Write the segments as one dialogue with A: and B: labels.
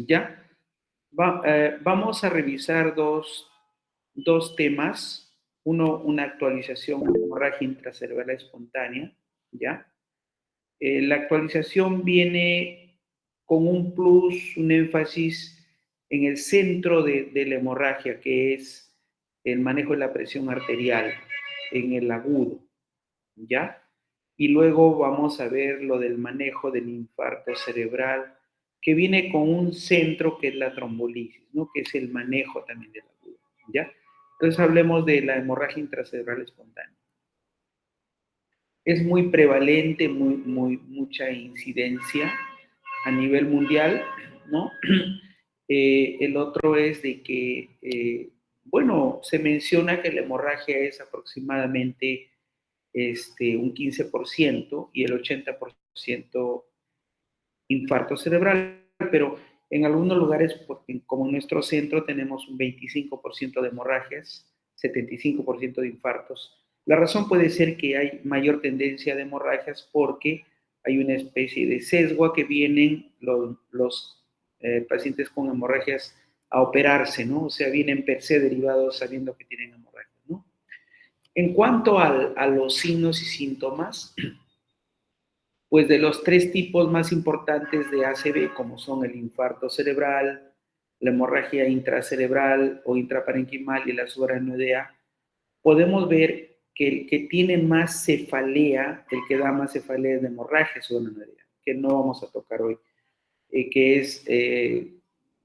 A: ¿ya? Vamos a revisar dos temas. Uno, una actualización de hemorragia intracerebral espontánea, ¿ya? La actualización viene con un plus, un énfasis en el centro de la hemorragia, que es el manejo de la presión arterial en el agudo, ¿ya? Y luego vamos a ver lo del manejo del infarto cerebral, que viene con un centro que es la trombolisis, ¿no? Que es el manejo también del agudo, ¿ya? Entonces hablemos de la hemorragia intracerebral espontánea. Es muy prevalente, mucha incidencia a nivel mundial, ¿no? El otro es de que, bueno, se menciona que la hemorragia es aproximadamente un 15% y el 80% infarto cerebral, pero en algunos lugares, como en nuestro centro, tenemos un 25% de hemorragias, 75% de infartos. La razón puede ser que hay mayor tendencia de hemorragias porque hay una especie de sesgo a que vienen los pacientes con hemorragias a operarse, ¿no? O sea, vienen per se derivados sabiendo que tienen hemorragias, ¿no? En cuanto a los signos y síntomas, pues de los tres tipos más importantes de ACV, como son el infarto cerebral, la hemorragia intracerebral o intraparenquimal y la subaracnoidea, podemos ver que el que tiene más cefalea, el que da más cefalea es de hemorragia subaracnoidea, que no vamos a tocar hoy, que es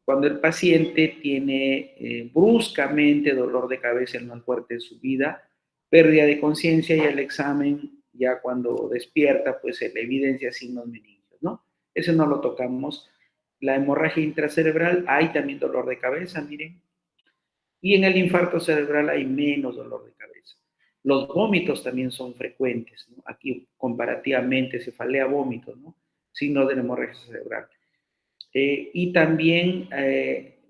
A: cuando el paciente tiene bruscamente dolor de cabeza el más fuerte de su vida, pérdida de conciencia y el examen, ya cuando despierta, pues se le evidencia signos meningios, ¿no? Eso no lo tocamos. La hemorragia intracerebral, hay también dolor de cabeza, miren. Y en el infarto cerebral hay menos dolor de cabeza. Los vómitos también son frecuentes, ¿no? Aquí comparativamente cefalea, vómitos, ¿no? Signo de la hemorragia cerebral. Y también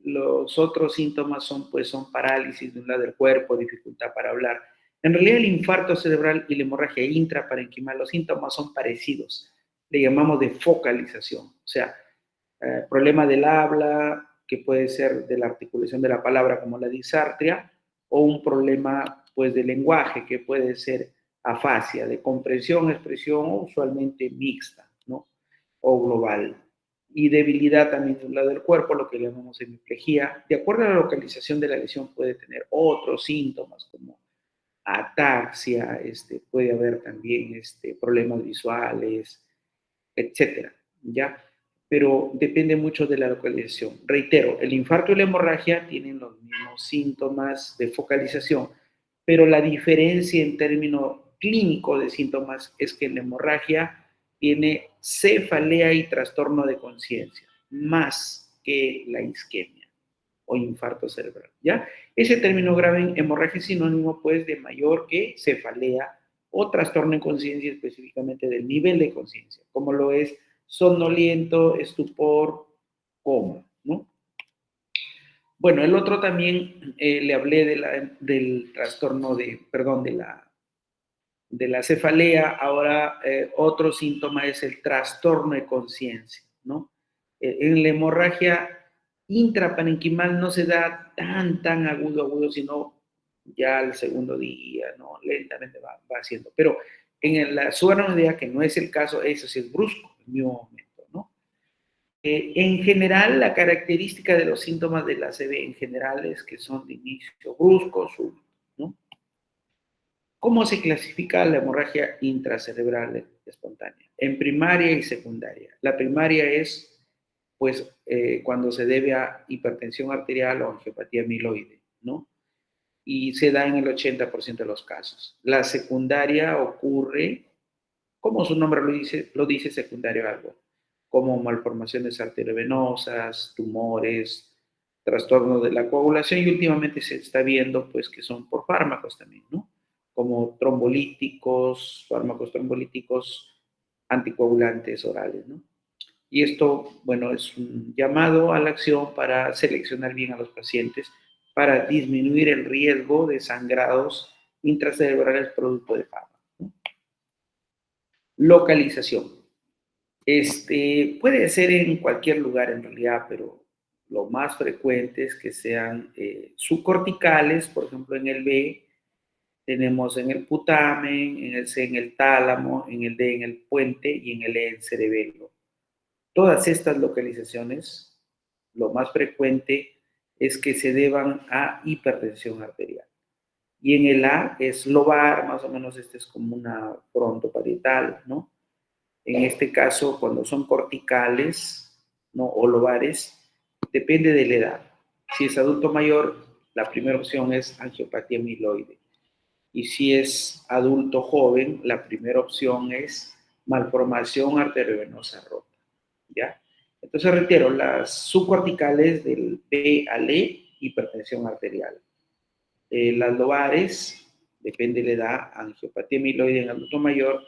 A: los otros síntomas son parálisis de un lado del cuerpo, dificultad para hablar. En realidad el infarto cerebral y la hemorragia intraparenquimal, los síntomas son parecidos. Le llamamos de focalización. O sea, problema del habla, que puede ser de la articulación de la palabra como la disartria, o un problema pues de lenguaje, que puede ser afasia, de comprensión, expresión, o usualmente mixta, ¿no? O global. Y debilidad también de un lado del cuerpo, lo que llamamos hemiplegia. De acuerdo a la localización de la lesión puede tener otros síntomas como ataxia, puede haber también problemas visuales, etcétera, ¿ya? Pero depende mucho de la localización. Reitero, el infarto y la hemorragia tienen los mismos síntomas de focalización, pero la diferencia en términos clínicos de síntomas es que la hemorragia tiene cefalea y trastorno de conciencia, más que la isquemia o infarto cerebral, ¿ya? Ese término grave en hemorragia es sinónimo, pues, de mayor que cefalea o trastorno en conciencia, específicamente del nivel de conciencia, como lo es somnoliento, estupor, coma, ¿no? Bueno, el otro también le hablé del trastorno perdón, de la cefalea. Ahora otro síntoma es el trastorno de conciencia, ¿no? En la hemorragia intraparenquimal no se da tan agudo, sino ya al segundo día, ¿no? Lentamente va haciendo. Pero en la subaracnoidea, que no es el caso, eso sí es brusco, en el mismo momento, ¿no? En general, la característica de los síntomas de la ACV en general es que son de inicio brusco, súbito, ¿no? ¿Cómo se clasifica la hemorragia intracerebral espontánea? En primaria y secundaria. La primaria es, pues, cuando se debe a hipertensión arterial o angiopatía amiloide, ¿no? Y se da en el 80% de los casos. La secundaria ocurre, como su nombre lo dice secundario algo, como malformaciones arteriovenosas, tumores, trastorno de la coagulación, y últimamente se está viendo pues que son por fármacos también, ¿no? Como trombolíticos, fármacos trombolíticos, anticoagulantes orales, ¿no? Y esto, bueno, es un llamado a la acción para seleccionar bien a los pacientes, para disminuir el riesgo de sangrados intracerebrales producto de fármacos, ¿no? Localización. Puede ser en cualquier lugar en realidad, pero lo más frecuente es que sean subcorticales, por ejemplo, en el B tenemos en el putamen, en el C en el tálamo, en el D en el puente y en el E en el cerebelo. Todas estas localizaciones, lo más frecuente es que se deban a hipertensión arterial. Y en el A es lobar, más o menos este es como una frontoparietal, ¿no? En este caso, cuando son corticales, ¿no? O lobares, depende de la edad. Si es adulto mayor, la primera opción es angiopatía amiloide. Y si es adulto joven, la primera opción es malformación arteriovenosa rota, ¿ya? Entonces, reitero, las subcorticales del B al E, hipertensión arterial. Las lobares, depende de la edad, angiopatía amiloide en adulto mayor,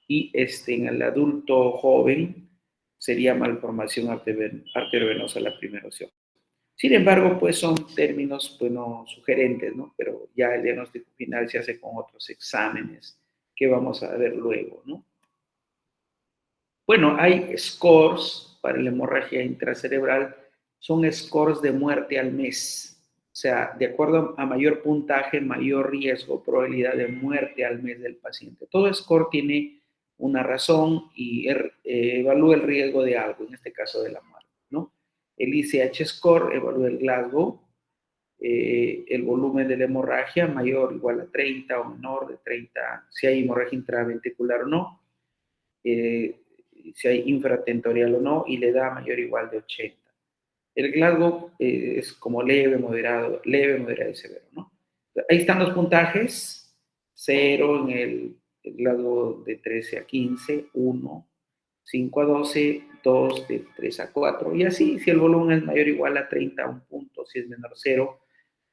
A: y en el adulto joven sería malformación arteriovenosa la primera opción. Sin embargo, pues son términos, bueno, sugerentes, ¿no? Pero ya el diagnóstico final se hace con otros exámenes que vamos a ver luego, ¿no? Bueno, hay scores para la hemorragia intracerebral, son scores de muerte al mes. O sea, de acuerdo a mayor puntaje, mayor riesgo, probabilidad de muerte al mes del paciente. Todo score tiene una razón y evalúa el riesgo de algo, en este caso de la muerte, ¿no? El ICH score evalúa el Glasgow, el volumen de la hemorragia mayor o igual a 30 o menor de 30, si hay hemorragia intraventricular o no. Si hay infratentorial o no, y le da mayor o igual de 80. El Glasgow es como leve, moderado y severo, ¿no? Ahí están los puntajes: 0 en el Glasgow de 13 a 15, 1, 5 a 12, 2 de 3 a 4, y así, si el volumen es mayor o igual a 30, un punto, si es menor, 0.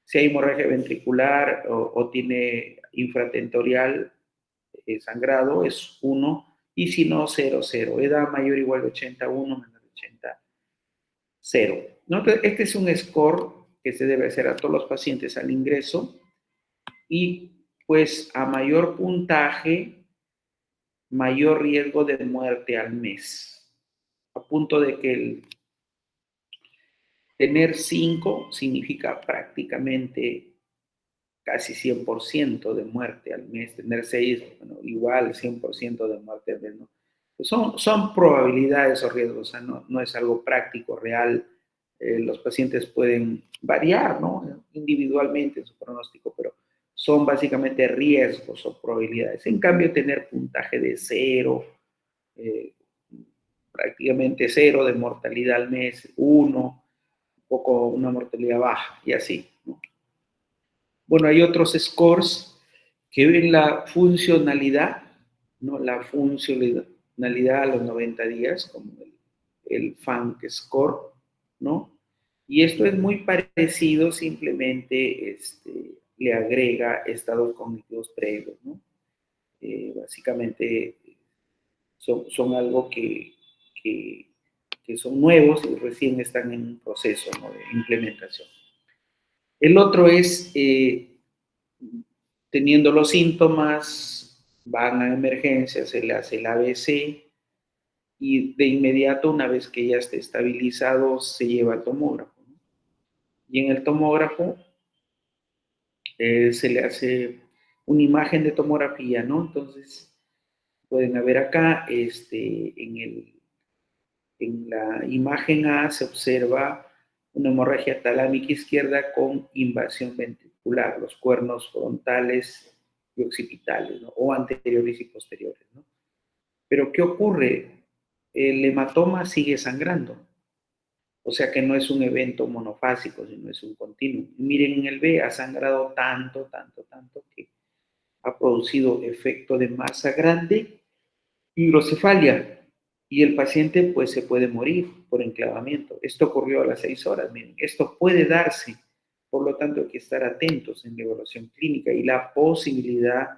A: Si hay hemorragia ventricular o tiene infratentorial, sangrado, es 1, y si no, 0, 0. Edad mayor o igual de 80, 1, menor de 80, 0. ¿No? Este es un score que se debe hacer a todos los pacientes al ingreso, y pues a mayor puntaje, mayor riesgo de muerte al mes. A punto de que el tener 5 significa prácticamente casi 100% de muerte al mes. Tener 6, bueno, igual 100% de muerte al mes, ¿no? Son probabilidades o riesgos, o sea, no es algo práctico, real. Los pacientes pueden variar, ¿no? Individualmente en su pronóstico, pero son básicamente riesgos o probabilidades. En cambio, tener puntaje de 0, eh, prácticamente 0 de mortalidad al mes, 1, un poco una mortalidad baja y así, ¿no? Bueno, hay otros scores que ven la funcionalidad, ¿no? La funcionalidad a los 90 días, como el FANC score, ¿no? Y esto es muy parecido, simplemente le agrega estados cognitivos previos, ¿no? Básicamente son algo que, que son nuevos y recién están en un proceso, ¿no?, de implementación. El otro es, teniendo los síntomas, van a emergencia, se le hace el ABC, y de inmediato, una vez que ya esté estabilizado, se lleva al tomógrafo, ¿no? Y en el tomógrafo se le hace una imagen de tomografía, ¿no? Entonces, pueden ver acá, en la imagen A se observa una hemorragia talámica izquierda con invasión ventricular, los cuernos frontales y occipitales, ¿no?, o anteriores y posteriores, ¿no? Pero ¿qué ocurre? El hematoma sigue sangrando, o sea que no es un evento monofásico, sino es un continuo. Miren, en el B ha sangrado tanto, tanto, tanto, que ha producido efecto de masa grande, hidrocefalia, y el paciente pues se puede morir por enclavamiento. Esto ocurrió a las 6 horas. Miren, esto puede darse, por lo tanto hay que estar atentos en la evaluación clínica y la posibilidad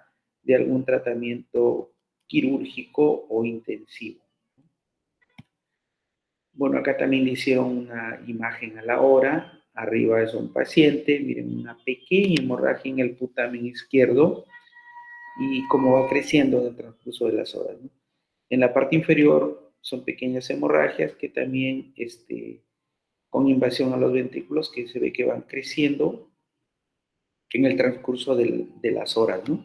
A: de algún tratamiento quirúrgico o intensivo. Bueno, acá también le hicieron una imagen a la hora. Arriba es un paciente, miren, una pequeña hemorragia en el putamen izquierdo y cómo va creciendo en el transcurso de las horas, ¿no? En la parte inferior son pequeñas hemorragias que también con invasión a los ventrículos que se ve que van creciendo en el transcurso de las horas, ¿no?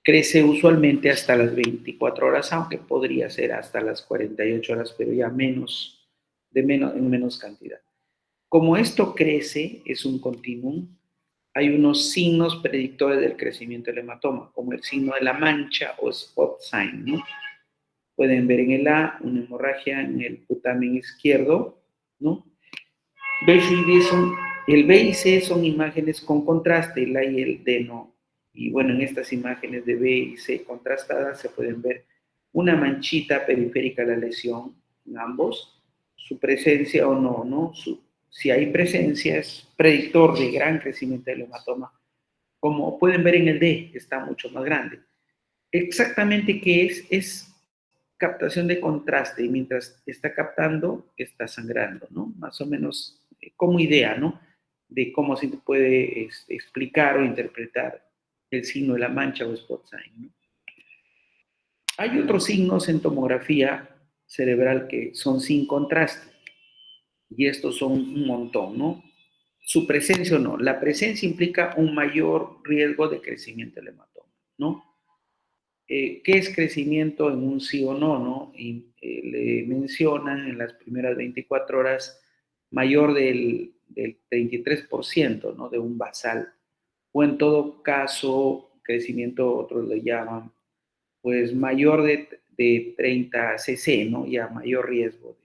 A: Crece usualmente hasta las 24 horas, aunque podría ser hasta las 48 horas, pero ya menos, en menos cantidad. Como esto crece, es un continuum, hay unos signos predictores del crecimiento del hematoma, como el signo de la mancha o spot sign, ¿no? Pueden ver en el A una hemorragia en el putamen izquierdo, ¿no? B y D son, el B y C son imágenes con contraste, el A y el D no. Y bueno, en estas imágenes de B y C contrastadas se pueden ver una manchita periférica a la lesión en ambos, su presencia o no, ¿no? Si hay presencia es predictor de gran crecimiento del hematoma. Como pueden ver en el D, está mucho más grande. Exactamente qué es captación de contraste y mientras está captando, está sangrando, ¿no? Más o menos como idea, ¿no? De cómo se puede explicar o interpretar el signo de la mancha o spot sign, ¿no? Hay otros signos en tomografía cerebral que son sin contraste y estos son un montón, ¿no? Su presencia o no. La presencia implica un mayor riesgo de crecimiento del hematoma, ¿no? ¿Qué es crecimiento en un sí o no? ¿No? Y, le mencionan en las primeras 24 horas mayor del 33%, ¿no? De un basal. O en todo caso, crecimiento, otros le llaman, pues mayor de 30 cc, ¿no? Ya mayor riesgo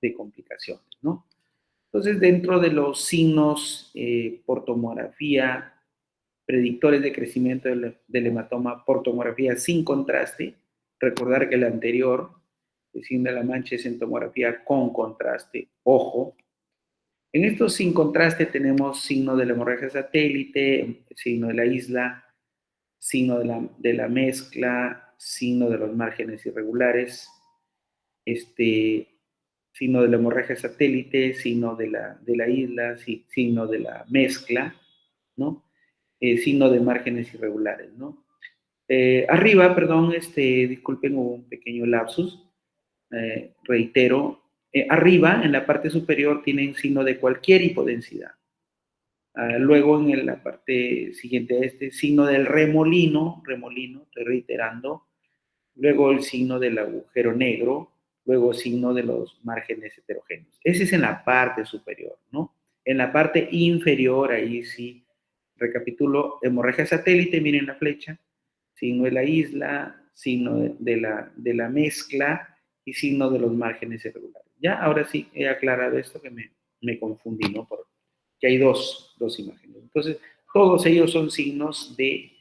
A: de complicaciones, ¿no? Entonces, dentro de los signos por tomografía predictores de crecimiento del hematoma por tomografía sin contraste. Recordar que el anterior, el signo de la mancha, es en tomografía con contraste. Ojo. En estos sin contraste tenemos signo de la hemorragia satélite, signo de la isla, signo de la mezcla, signo de los márgenes irregulares, signo de la hemorragia satélite, signo de la isla, signo de la mezcla, ¿no? Signo de márgenes irregulares, ¿no? Arriba, perdón, disculpen, hubo un pequeño lapsus, reitero, arriba, en la parte superior, tienen signo de cualquier hipodensidad. Luego, en la parte siguiente a signo del remolino, estoy reiterando, luego el signo del agujero negro, luego signo de los márgenes heterogéneos. Ese es en la parte superior, ¿no? En la parte inferior, ahí sí, recapitulo, hemorragia satélite, miren la flecha, signo de la isla, signo de la mezcla y signo de los márgenes irregulares. Ya, ahora sí he aclarado esto que me confundí, ¿no? Porque hay dos imágenes. Entonces, todos ellos son signos de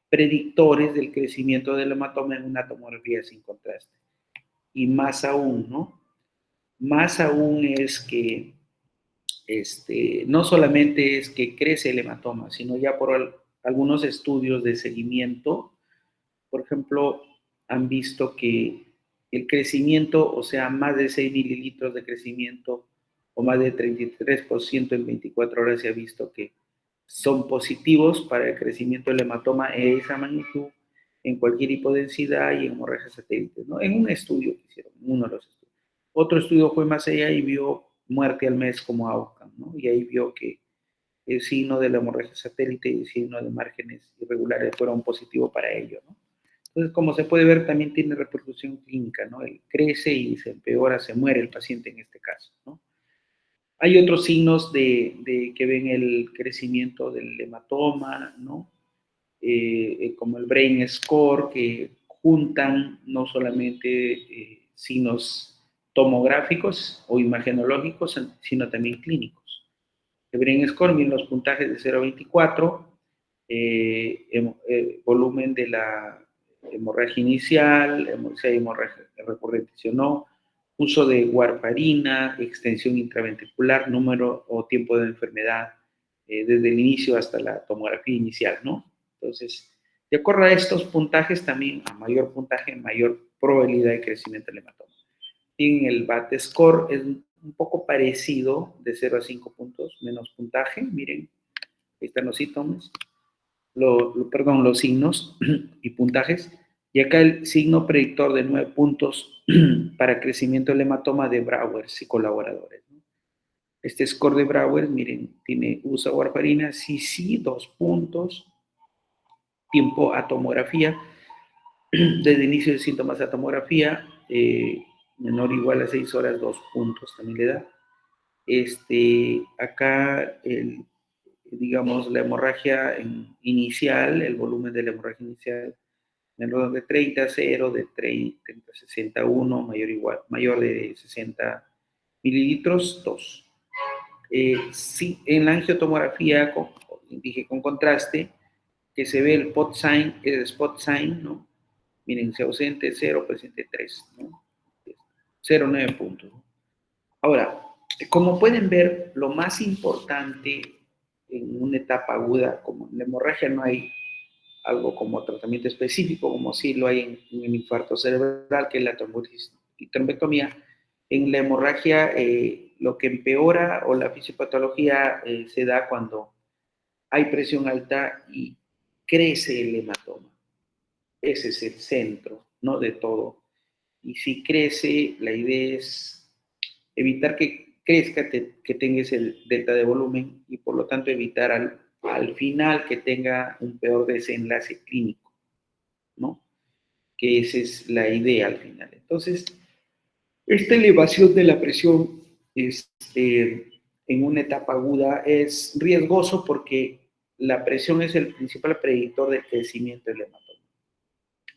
A: predictores del crecimiento del hematoma en una tomografía sin contraste. Y más aún, ¿no? Más aún es que no solamente es que crece el hematoma, sino ya por algunos estudios de seguimiento, por ejemplo, han visto que el crecimiento, o sea, más de 6 mililitros de crecimiento o más de 33% en 24 horas se ha visto que son positivos para el crecimiento del hematoma de esa magnitud en cualquier hipodensidad y en hemorragias satélites, ¿no? En un estudio que hicieron, en uno de los estudios. Otro estudio fue más allá y vio muerte al mes como outcome, ¿no? Y ahí vio que el signo de la hemorragia satélite y el signo de márgenes irregulares fueron positivos para ello, ¿no? Entonces, como se puede ver, también tiene repercusión clínica, ¿no? Él crece y se empeora, se muere el paciente en este caso, ¿no? Hay otros signos de que ven el crecimiento del hematoma, ¿no? Como el Brain Score, que juntan no solamente signos tomográficos o imagenológicos, sino también clínicos. El Brain Score mide los puntajes de 0 a 24, volumen de la hemorragia inicial, si hay hemorragia recurrente o no, uso de warfarina, extensión intraventricular, número o tiempo de enfermedad desde el inicio hasta la tomografía inicial, ¿no? Entonces, de acuerdo a estos puntajes, también a mayor puntaje, mayor probabilidad de crecimiento del hematoma. En el BAT score es un poco parecido, de 0 a 5 puntos, menos puntaje, miren, ahí están los síntomas, los signos y puntajes, Y acá el signo predictor de 9 puntos para crecimiento del hematoma de Brauers y colaboradores, ¿no? Este score de Brauers, miren, tiene usa warfarina, sí, sí, 2 puntos, tiempo a tomografía, desde inicio de síntomas a tomografía, menor o igual a 6 horas, 2 puntos también le da. Acá, digamos, la hemorragia inicial, el volumen de la hemorragia inicial, menor de 30, 0, de 30, 61, mayor de 60 mililitros, 2. Sí, en la angiotomografía, dije con contraste, que se ve el pot sign, el spot sign, ¿no? Miren, si ausente 0, presente 3, ¿no? 0,9 puntos, ¿no? Ahora, como pueden ver, lo más importante en una etapa aguda, como en la hemorragia no hay algo como tratamiento específico, como sí lo hay en el infarto cerebral, que es la trombosis y trombectomía. En la hemorragia, lo que empeora o la fisiopatología se da cuando hay presión alta y crece el hematoma. Ese es el centro, ¿no? De todo. Y si crece, la idea es evitar que crezca, que tengas el delta de volumen y por lo tanto evitar al final que tenga un peor desenlace clínico, ¿no? Que esa es la idea al final. Entonces, esta elevación de la presión en una etapa aguda es riesgoso porque la presión es el principal predictor del crecimiento del hematoma.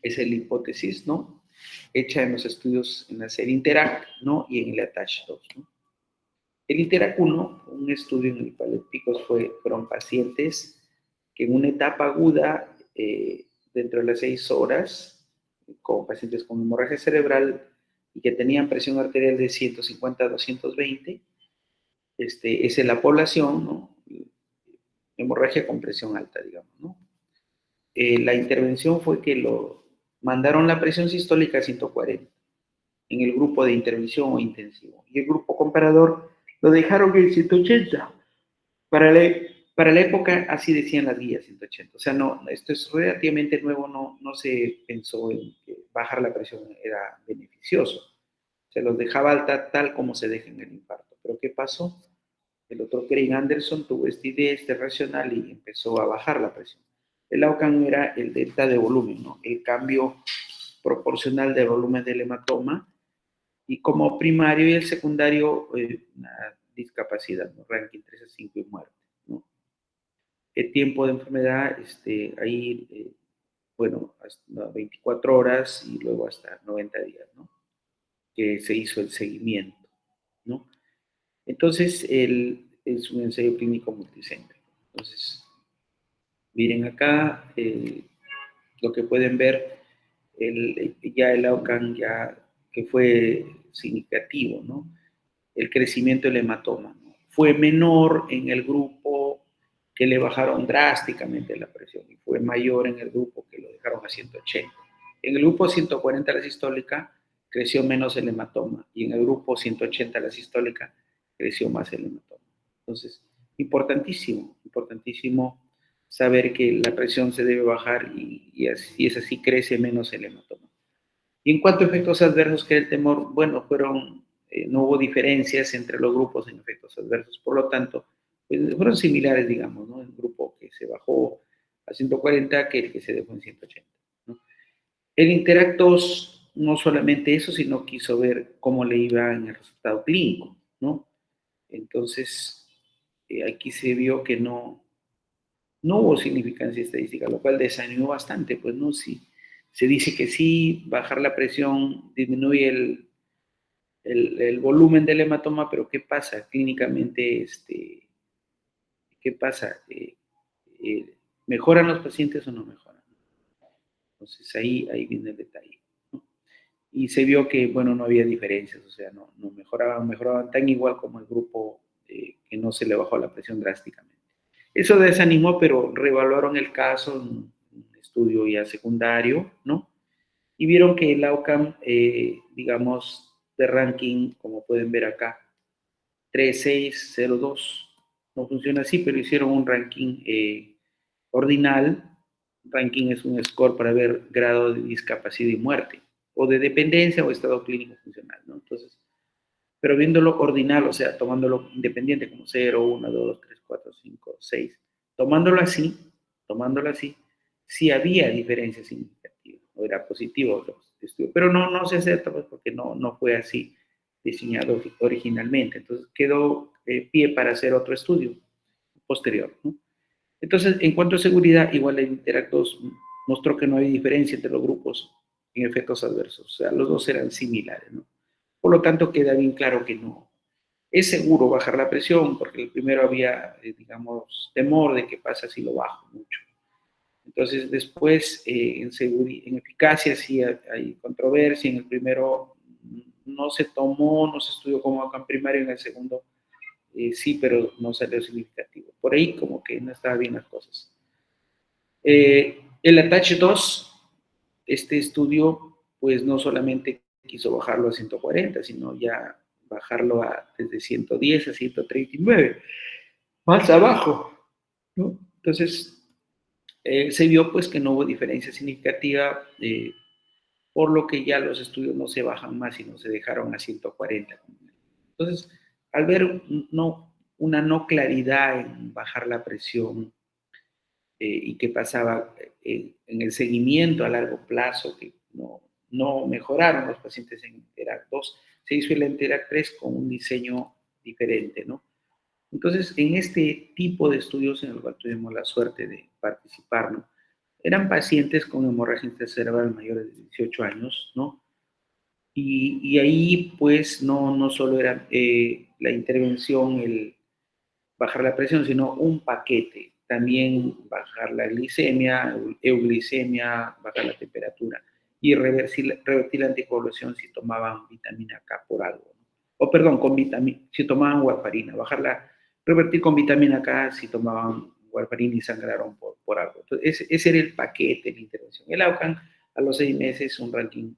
A: Esa es la hipótesis, ¿no? Hecha en los estudios en la serie Interact, ¿no? Y en el ATTACH 2, ¿no? El Interact 1, un estudio en el cual el picos fueron pacientes que en una etapa aguda, dentro de las 6 horas, con pacientes con hemorragia cerebral y que tenían presión arterial de 150 a 220, esa es la población, ¿no? Hemorragia con presión alta, digamos, ¿no? La intervención fue que lo mandaron la presión sistólica a 140 en el grupo de intervención o intensivo. Y el grupo comparador lo dejaron en 180. Para la, para la época, así decían las guías, 180. O sea, no, esto es relativamente nuevo, no se pensó en que bajar la presión era beneficioso. Se los dejaba alta tal como se deja en el infarto. Pero ¿qué pasó? El doctor Craig Anderson tuvo esta idea, racional y empezó a bajar la presión. El outcome era el delta de volumen, ¿no? El cambio proporcional del volumen del hematoma y como primario y el secundario una discapacidad, ¿no? Ranking 3 a 5 y muerte, ¿no? El tiempo de enfermedad, ahí, bueno, hasta 24 horas y luego hasta 90 días, ¿no? Que se hizo el seguimiento, ¿no? Entonces, es un ensayo clínico multicéntrico. Entonces, miren acá lo que pueden ver, ya el outcome ya que fue significativo, ¿no? El crecimiento del hematoma, ¿no? Fue menor en el grupo que le bajaron drásticamente la presión y fue mayor en el grupo que lo dejaron a 180. En el grupo 140 la sistólica creció menos el hematoma y en el grupo 180 la sistólica creció más el hematoma. Entonces, importantísimo, importantísimo saber que la presión se debe bajar y así es así crece menos el hematoma. Y en cuanto a efectos adversos que el temor, bueno, no hubo diferencias entre los grupos en efectos adversos, por lo tanto, pues, fueron similares, digamos, ¿no? El grupo que se bajó a 140 que el que se dejó en 180, ¿no? El Interact 2 no solamente eso, sino quiso ver cómo le iba en el resultado clínico, ¿no? Entonces, aquí se vio que no hubo significancia estadística, lo cual desanimó bastante, pues no, sí, se dice que sí, bajar la presión disminuye el volumen del hematoma, pero ¿qué pasa clínicamente? ¿Qué pasa? ¿Mejoran los pacientes o no mejoran? Entonces ahí viene el detalle, ¿no? Y se vio que, bueno, no había diferencias, o sea, no mejoraban tan igual como el grupo que no se le bajó la presión drásticamente. Eso desanimó, pero reevaluaron el caso en un estudio ya secundario, ¿no? Y vieron que el outcome, digamos, de ranking, como pueden ver acá, 3602, no funciona así, pero hicieron un ranking ordinal, Ranking es un score para ver grado de discapacidad y muerte, o de dependencia o estado clínico funcional, ¿no? Entonces, pero viéndolo ordinal, o sea, tomándolo independiente como 0, 1, 2, 3, 4, 5, 6, tomándolo así, sí había diferencia significativa, o era positivo los estudios, pero no se acepta pues, porque no fue así diseñado originalmente. Entonces quedó pie para hacer otro estudio posterior, ¿no? Entonces, en cuanto a seguridad, igual el Interact 2 mostró que no hay diferencia entre los grupos en efectos adversos, o sea, los dos eran similares, ¿no? Por lo tanto, queda bien claro que no es seguro bajar la presión, porque el primero había, digamos, temor de qué pasa si lo bajo mucho. Entonces, después, en eficacia sí hay controversia. En el primero no se tomó, no se estudió como acá primario, en el segundo sí, pero no salió significativo. Por ahí como que no estaban bien las cosas. El Attach 2, este estudio, pues no solamente quiso bajarlo a 140, sino ya bajarlo desde 110 a 139, más abajo, ¿no? Entonces, se vio pues que no hubo diferencia significativa, por lo que ya los estudios no se bajan más, sino se dejaron a 140. Entonces, al ver una no claridad en bajar la presión y qué pasaba en el seguimiento a largo plazo, que no mejoraron los pacientes en Interact 2, se hizo el Interact 3 con un diseño diferente, ¿no? Entonces, en este tipo de estudios en el cual tuvimos la suerte de participar, ¿no? Eran pacientes con hemorragia intracerebral mayores de 18 años, ¿no? Y ahí, pues, no solo era la intervención, el bajar la presión, sino un paquete. También bajar la glicemia, euglicemia, bajar la temperatura y revertir la anticoagulación si tomaban vitamina K por algo, ¿no? O perdón, si tomaban warfarina, revertir con vitamina K si tomaban warfarina y sangraron por algo. Entonces, ese era el paquete de intervención. El AUCAN a los 6 meses, un ranking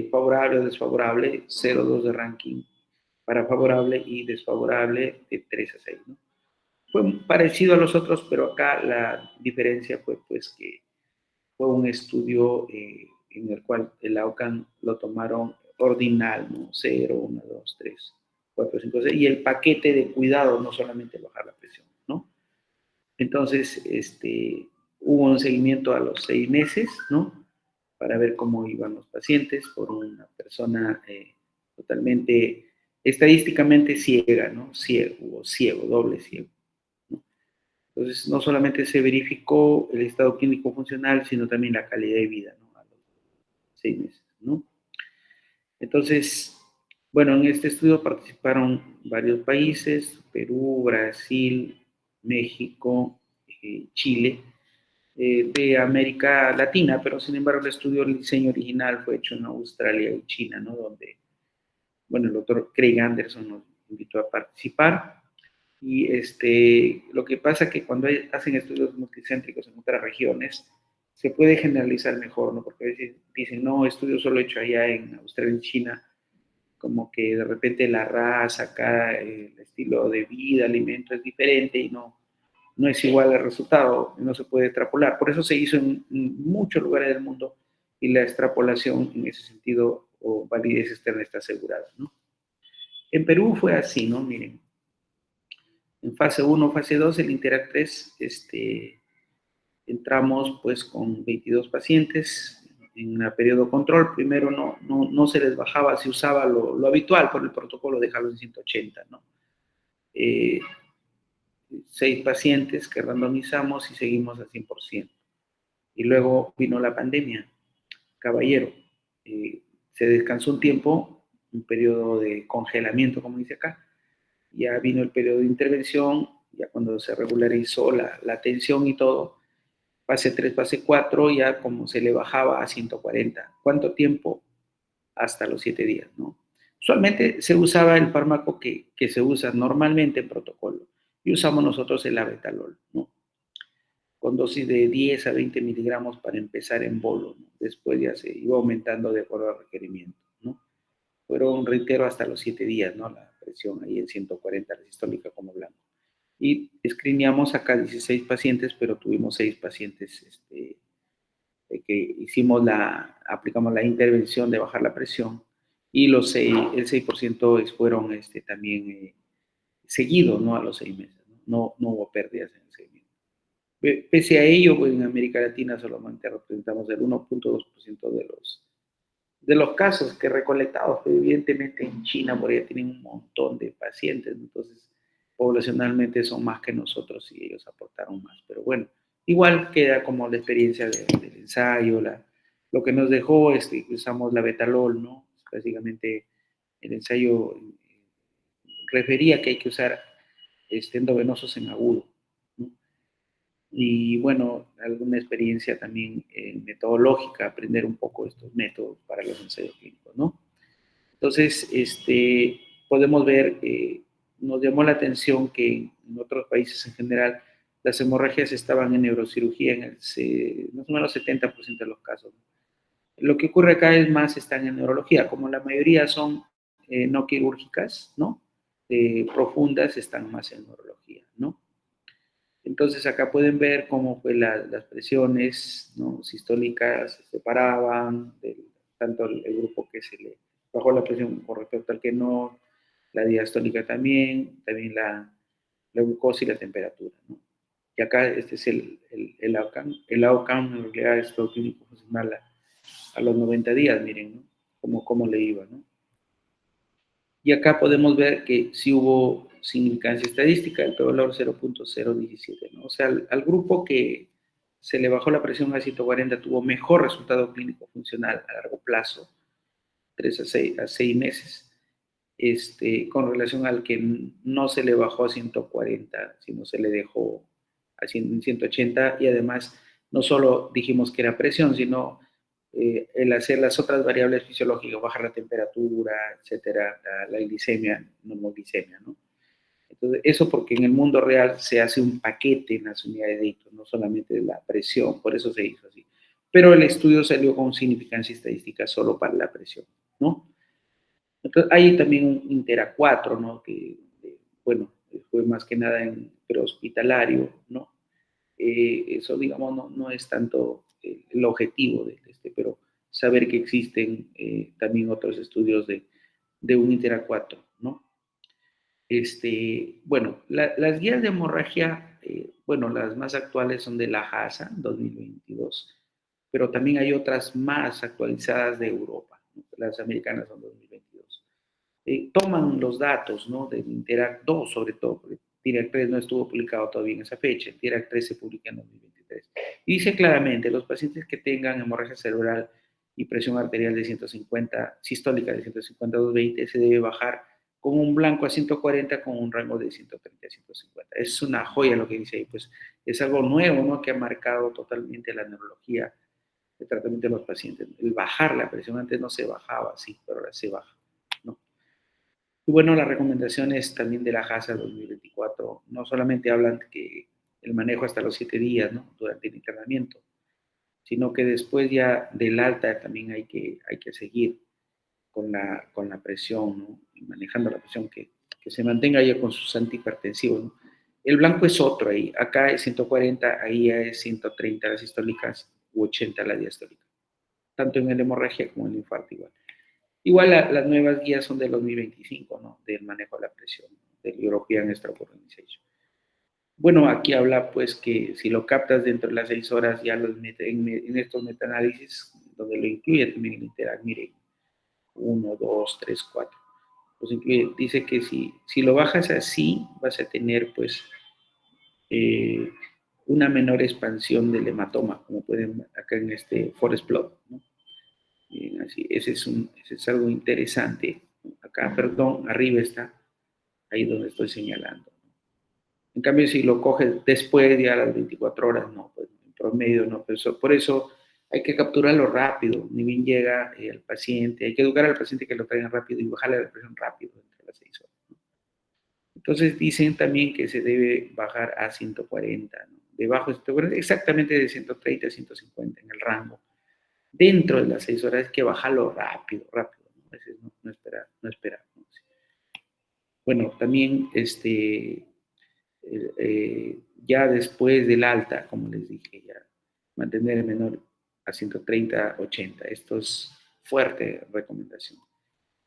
A: favorable o desfavorable, 0,2 de ranking para favorable y desfavorable de 3 a 6, ¿no? Fue parecido a los otros, pero acá la diferencia fue pues que fue un estudio en el cual el AUCAN lo tomaron ordinal, ¿no? 0, 1, 2, 3, 4, 5, 6, y el paquete de cuidado, no solamente bajar la presión, ¿no? Entonces, hubo un seguimiento a los 6 meses, ¿no? Para ver cómo iban los pacientes por una persona totalmente, estadísticamente ciega, ¿no? Ciego, doble ciego, ¿no? Entonces, no solamente se verificó el estado clínico funcional, sino también la calidad de vida, ¿no? A los 6 meses, ¿no? Entonces, bueno, en este estudio participaron varios países: Perú, Brasil, México, Chile, de América Latina, pero sin embargo el diseño original fue hecho en Australia y China, ¿no? Donde, bueno, el doctor Craig Anderson nos invitó a participar. Y lo que pasa es que cuando hacen estudios multicéntricos en otras regiones, se puede generalizar mejor, ¿no? Porque a veces dicen, no, estudio solo hecho allá en Australia y China, como que de repente la raza acá, el estilo de vida, alimento es diferente y no es igual el resultado, no se puede extrapolar. Por eso se hizo en muchos lugares del mundo y la extrapolación en ese sentido o validez externa está asegurada, ¿no? En Perú fue así, ¿no? Miren, en fase 1, fase 2, el Interact 3, entramos pues con 22 pacientes en el periodo control. Primero no se les bajaba, se usaba lo habitual por el protocolo, dejarlo en 180, ¿no? 6 pacientes que randomizamos y seguimos al 100%. Y luego vino la pandemia, caballero. Se descansó un tiempo, un periodo de congelamiento, como dice acá. Ya vino el periodo de intervención, ya cuando se regularizó la atención y todo, fase 3, fase 4, ya como se le bajaba a 140. ¿Cuánto tiempo? Hasta los 7 días, ¿no? Usualmente se usaba el fármaco que se usa normalmente en protocolo y usamos nosotros el abetalol, ¿no? Con dosis de 10 a 20 miligramos para empezar en bolo, ¿no? Después ya se iba aumentando de acuerdo al requerimiento, ¿no? Fueron, reitero, hasta los 7 días, ¿no? La presión ahí en 140, la sistólica como blanco. y screeneamos acá 16 pacientes, pero tuvimos 6 pacientes que aplicamos la intervención de bajar la presión y el 6% fueron también seguidos, ¿no? A los 6 meses. No hubo pérdidas en el seguimiento. Pese a ello, pues en América Latina solamente representamos el 1.2% de los casos que recolectados, pero evidentemente en China por ahí tienen un montón de pacientes, entonces poblacionalmente son más que nosotros y ellos aportaron más. Pero bueno, igual queda como la experiencia del ensayo, lo que nos dejó es que usamos la betalol, ¿no? Básicamente el ensayo refería que hay que usar endovenosos en agudo, ¿no? Y bueno, alguna experiencia también metodológica, aprender un poco estos métodos para los ensayos clínicos, ¿no? Entonces, podemos ver, nos llamó la atención que en otros países en general las hemorragias estaban en neurocirugía en más o menos 70% de los casos. Lo que ocurre acá es más están en neurología, como la mayoría son no quirúrgicas, ¿no? Profundas, están más en neurología, ¿no? Entonces acá pueden ver cómo fue las presiones, ¿no? Sistólicas se separaban, tanto el grupo que se le bajó la presión con respecto al que no, la diastólica también la glucosa y la temperatura, ¿no? Y acá este es el outcome. El outcome en realidad es todo clínico funcional a los 90 días, miren, ¿no? Cómo le iba, ¿no? Y acá podemos ver que sí hubo significancia estadística, el p-valor 0.017, ¿no? O sea, al grupo que se le bajó la presión a 140 tuvo mejor resultado clínico funcional a largo plazo, 3 a 6 meses, con relación al que no se le bajó a 140, sino se le dejó a 180 y además no solo dijimos que era presión, sino el hacer las otras variables fisiológicas, bajar la temperatura, etcétera, la glicemia, normoglicemia, ¿no? Entonces, eso porque en el mundo real se hace un paquete en las unidades de Ito, no solamente la presión, por eso se hizo así. Pero el estudio salió con significancia estadística solo para la presión, ¿no? Entonces, hay también un Intera 4, ¿no? Que, bueno, fue más que nada en prehospitalario, ¿no? Eso, digamos, no es tanto el objetivo de pero saber que existen también otros estudios de un Intera 4, ¿no? Bueno, las guías de hemorragia, bueno, las más actuales son de la JASA 2022, pero también hay otras más actualizadas de Europa, ¿no? Las americanas son 2022. Toman los datos, ¿no? Del Interact 2 sobre todo, porque Interact 3 no estuvo publicado todavía en esa fecha, Interact 3 se publica en 2023. Y dice claramente, los pacientes que tengan hemorragia cerebral y presión arterial de 150, sistólica de 150 a 220, se debe bajar con un blanco a 140 con un rango de 130 a 150. Es una joya lo que dice ahí, pues es algo nuevo, ¿no? Que ha marcado totalmente la neurología de tratamiento de los pacientes. El bajar la presión, antes no se bajaba así, pero ahora se baja, ¿no? Y bueno, las recomendaciones también de la JASA 2024 no solamente hablan que el manejo hasta los 7 días, ¿no? Durante el internamiento, sino que después ya del alta también hay que seguir con la presión, ¿no? Y manejando la presión que se mantenga ya con sus antihipertensivos, ¿no? El blanco es otro ahí, acá es 140, ahí ya es 130 las sistólicas u 80 la diastólica, tanto en el hemorragia como en el infarto igual. Igual las nuevas guías son del 2025, ¿no? Del manejo de la presión, del European Stroke Organization. Bueno, aquí habla pues que si lo captas dentro de las 6 horas, ya en estos metaanálisis, donde lo incluye también el Interact, mire, 1, 2, 3, 4. Pues incluye, dice que si lo bajas así, vas a tener pues eh, una menor expansión del hematoma, como pueden ver acá en este forest plot, ¿no? Bien, así, ese es algo interesante. Acá, perdón, arriba está, ahí donde estoy señalando. En cambio, si lo coges después, ya a las 24 horas, no, pues en promedio no. Por eso hay que capturarlo rápido, ni bien llega el paciente, hay que educar al paciente que lo traigan rápido y bajarle la presión rápido entre las 6 horas. Entonces dicen también que se debe bajar a 140, ¿no? Debajo de 140, exactamente de 130 a 150 en el rango. Dentro de las 6 horas hay que bajarlo rápido, rápido, ¿no? A veces no esperar, no esperar, ¿no? Bueno, también Ya después del alta, como les dije, ya mantener el menor a 130/80. Esto es fuerte recomendación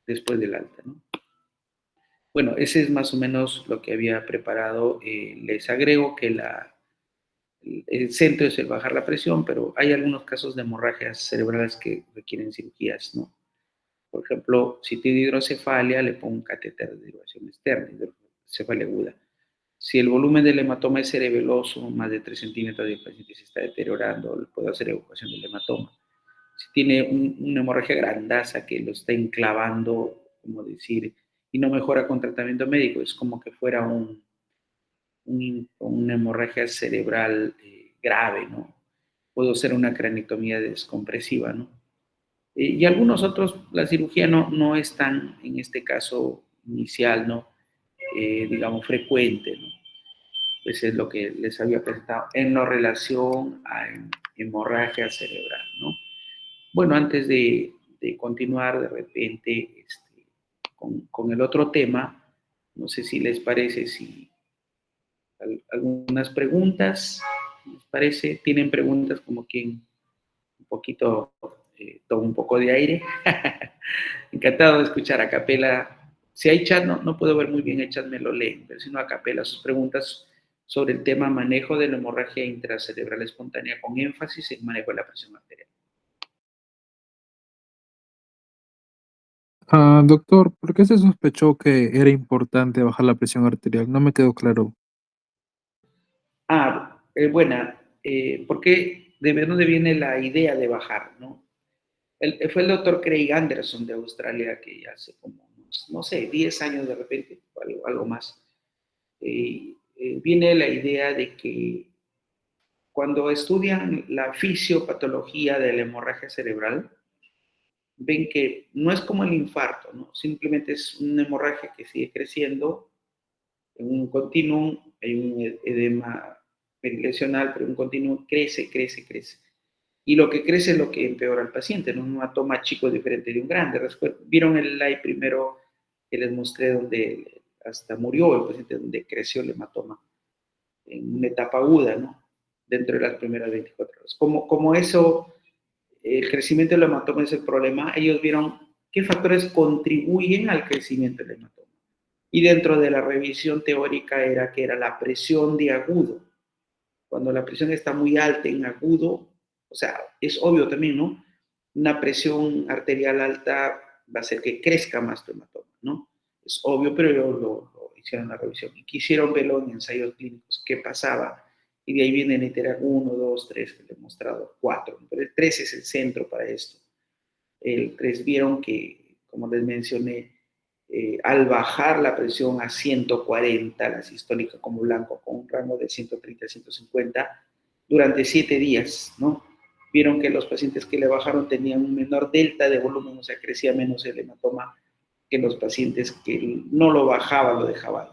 A: después del alta, ¿no? Bueno, ese es más o menos lo que había preparado. Les agrego que el centro es el bajar la presión, pero hay algunos casos de hemorragias cerebrales que requieren cirugías, ¿no? Por ejemplo, si tiene hidrocefalia, le pongo un catéter de derivación externa, hidrocefalia aguda. Si el volumen del hematoma es cerebeloso, más de 3 centímetros, y el paciente se está deteriorando, le puedo hacer evacuación del hematoma. Si tiene una hemorragia grandaza que lo está enclavando, como decir, y no mejora con tratamiento médico, es como que fuera una hemorragia cerebral grave, ¿no? Puedo hacer una craneectomía descompresiva, ¿no? Y algunos otros, la cirugía no es tan, en este caso inicial, ¿no? Digamos, frecuente, ¿no? Pues es lo que les había presentado en la relación a hemorragia cerebral, ¿no? Bueno, antes de continuar de repente con el otro tema, no sé si les parece, si algunas preguntas, ¿les parece? ¿Tienen preguntas como quien un poquito toma un poco de aire? Encantado de escuchar a capela. Si hay chat, no puedo ver muy bien el chat, me lo leen, pero si no a capela sus preguntas sobre el tema manejo de la hemorragia intracerebral espontánea con énfasis en manejo de la presión arterial.
B: Doctor, ¿por qué se sospechó que era importante bajar la presión arterial? No me quedó claro.
A: Buena. ¿Por qué de dónde viene la idea de bajar, no? Fue el doctor Craig Anderson de Australia que hace como, no sé, 10 años de repente, algo más, viene la idea de que cuando estudian la fisiopatología de la hemorragia cerebral, ven que no es como el infarto, ¿no? Simplemente es una hemorragia que sigue creciendo en un continuum, hay un edema perilesional, pero un continuum crece, crece, crece. Y lo que crece es lo que empeora al paciente, ¿no? Un hematoma chico es diferente de un grande. Vieron el slide primero que les mostré donde hasta murió el paciente, donde creció el hematoma en una etapa aguda, ¿no? Dentro de las primeras 24 horas. Como eso, el crecimiento del hematoma es el problema, ellos vieron qué factores contribuyen al crecimiento del hematoma. Y dentro de la revisión teórica era que era la presión de agudo. Cuando la presión está muy alta en agudo, o sea, es obvio también, ¿no? Una presión arterial alta va a hacer que crezca más tu hematoma, ¿no? Es obvio, pero ellos lo hicieron la revisión y quisieron verlo en ensayos clínicos, qué pasaba. Y de ahí viene el ITERAC 1, 2, 3, que le he mostrado 4, pero el 3 es el centro para esto. El 3 vieron que, como les mencioné, al bajar la presión a 140, la sistólica como blanco, con un rango de 130 a 150, durante 7 días, ¿no? Vieron que los pacientes que le bajaron tenían un menor delta de volumen, o sea, crecía menos el hematoma que los pacientes que no lo bajaban, lo dejaban.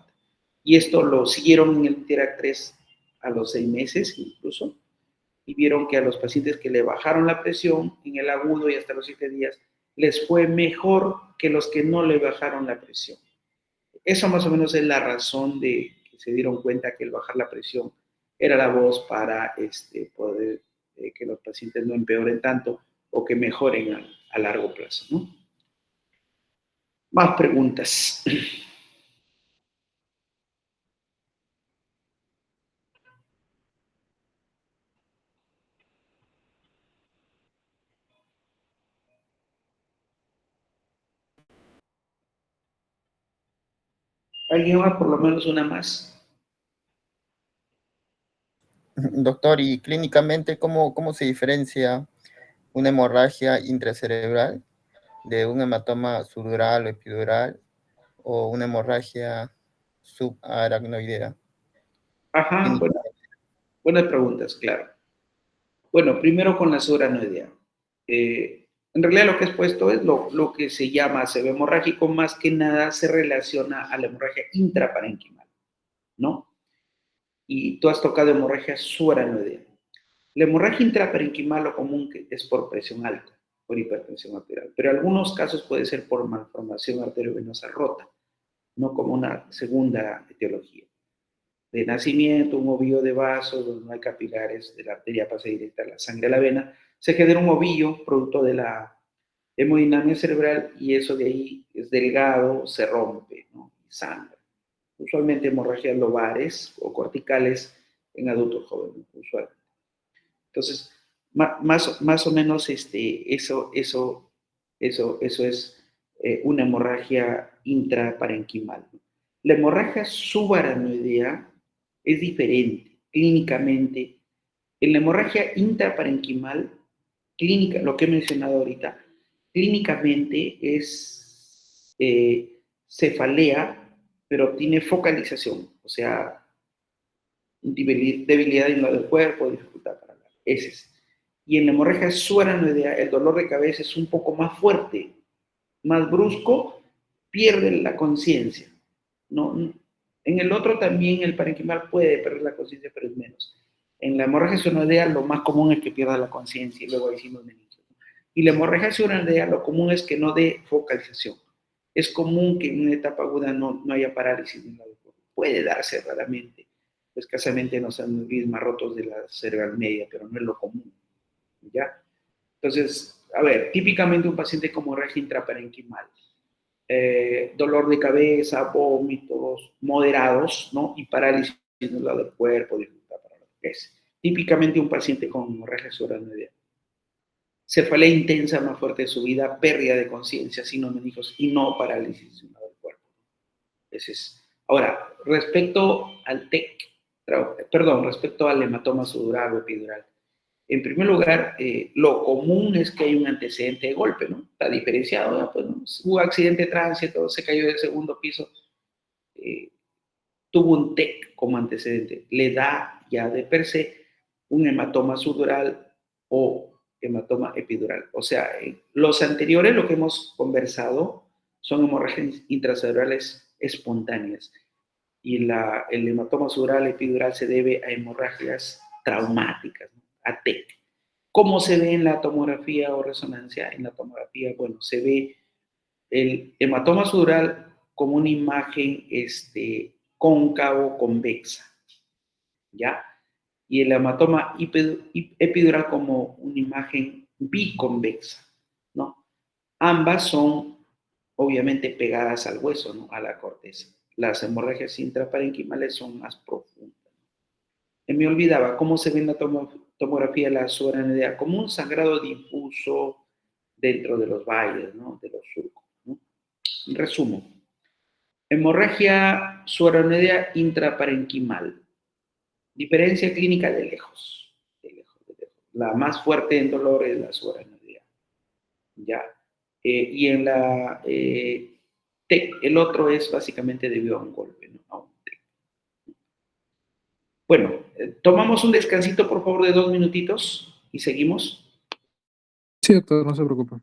A: Y esto lo siguieron en el ITERAC 3 a los 6 meses incluso, y vieron que a los pacientes que le bajaron la presión en el agudo y hasta los 7 días, les fue mejor que los que no le bajaron la presión. Eso más o menos es la razón de que se dieron cuenta que el bajar la presión era la voz para poder que los pacientes no empeoren tanto o que mejoren a largo plazo, ¿no? Más preguntas. ¿Alguien más? Por lo menos una más.
C: Doctor, y clínicamente, ¿cómo se diferencia una hemorragia intracerebral de un hematoma subdural o epidural o una hemorragia subaracnoidea?
A: Ajá, buenas preguntas, claro. Bueno, primero con la suranoidea. En realidad lo que he expuesto es lo que se llama sebo hemorrágico, más que nada se relaciona a la hemorragia intraparenquimal, ¿no? Y tú has tocado hemorragia subaranoidea. La hemorragia intraparenquimal lo común es por presión alta, por hipertensión arterial, pero en algunos casos puede ser por malformación arteriovenosa rota, no como una segunda etiología. de nacimiento, un ovillo de vaso donde no hay capilares de la arteria pasa directa a la sangre a la vena, se genera un ovillo producto de la hemodinamia cerebral y eso de ahí es delgado, se rompe, ¿no? Y sangra. Usualmente hemorragias lobares o corticales en adultos jóvenes, usualmente. Entonces, más o menos eso es una hemorragia intraparenquimal. La hemorragia subaranoidea es diferente clínicamente. En la hemorragia intraparenquimal, clínica, lo que he mencionado ahorita, clínicamente es cefalea, pero tiene focalización, o sea, debilidad en lo del cuerpo, dificultad para hablar. Ese es. Y en la hemorragia subaranoidea, el dolor de cabeza es un poco más fuerte, más brusco, pierde la conciencia. ¿No? En el otro también el parenquimal puede perder la conciencia, pero es menos. En la hemorragia subaranoidea lo más común es que pierda la conciencia y luego ahí sí los meningios. Y la hemorragia subaranoidea lo común es que no dé focalización. Es común que en una etapa aguda no haya parálisis de un lado. Puede darse raramente, escasamente nos han más rotos de la cerebral media, pero no es lo común. ¿Ya? Entonces, a ver, típicamente un paciente con hemorragia intraparenquimal, dolor de cabeza, vómitos moderados, ¿no? Y parálisis en el lado del cuerpo, dificultad para lo que es. Típicamente un paciente con hemorragia subaranoidea. Cefalea intensa más fuerte de su vida, pérdida de conciencia, signos médicos y no parálisis en el lado del cuerpo. Ese es. Ahora, respecto al respecto al hematoma sudural o epidural. En primer lugar, lo común es que hay un antecedente de golpe, ¿no? Está diferenciado, ¿no? Pues, ¿no? Hubo accidente de tránsito, se cayó del segundo piso, eh, tuvo un TEC como antecedente, le da ya de per se un hematoma sudural o hematoma epidural. O sea, los anteriores, lo que hemos conversado, son hemorragias intracerebrales espontáneas y el hematoma sudural epidural se debe a hemorragias traumáticas, ¿no? A TEC. ¿Cómo se ve en la tomografía o resonancia? En la tomografía, bueno, se ve el hematoma sudural como una imagen cóncavo convexa, ¿ya? Y el hematoma epidural como una imagen biconvexa, ¿no? Ambas son obviamente pegadas al hueso, ¿no? A la corteza. Las hemorragias intraparenquimales son más profundas. Me olvidaba cómo se ve en la tomografía la subaranoidea, como un sangrado difuso dentro de los valles, ¿no? De los surcos, ¿no? Resumo. Hemorragia subaranoidea intraparenquimal. Diferencia clínica de lejos. De lejos, de lejos. La más fuerte en dolor es la subaranoidea. ¿Ya? Y en la TEC, el otro es básicamente debido a un golpe, ¿no? A un TEC. Bueno, tomamos un descansito, por favor, de 2 minutitos y seguimos.
B: Sí, doctor, no se preocupe.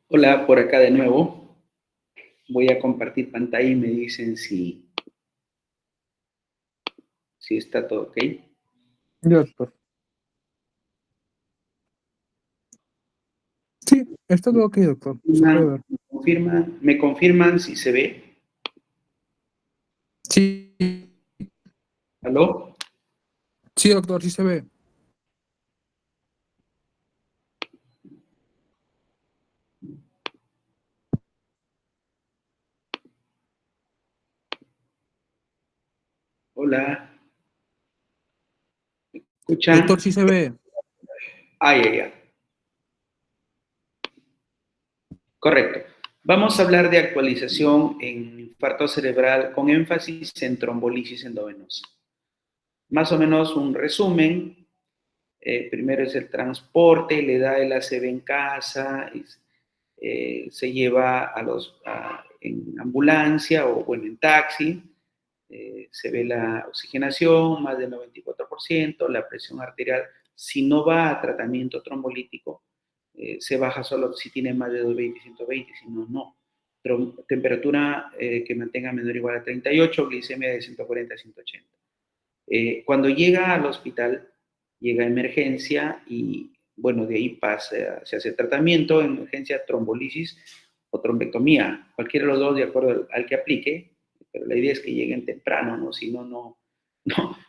A: Hola, por acá de nuevo. Voy a compartir pantalla y me dicen si está todo ok.
B: Ya, doctor. Sí, está todo ok, doctor. Se puede ver.
A: Me confirman si se ve.
B: Sí,
A: ¿Aló?
B: sí, doctor, sí se ve.
A: Hola.
B: Doctor,
A: ¿Escuchan?
B: sí se ve.
A: Ya. Correcto. Vamos a hablar de actualización en infarto cerebral con énfasis en trombolisis endovenosa. Más o menos un resumen. Primero es el transporte, le da el ACV en casa, se lleva en ambulancia o bueno, en taxi, se ve la oxigenación, más del 94%, la presión arterial, si no va a tratamiento trombolítico, se baja solo si tiene más de 220 y 120, si no, no. Temperatura que mantenga menor o igual a 38, glicemia de 140 a 180. Cuando llega al hospital, llega a emergencia y, bueno, de ahí pasa, se hace tratamiento, emergencia, trombolisis o trombectomía, cualquiera de los dos de acuerdo al que aplique, pero la idea es que lleguen temprano, ¿no? Si no,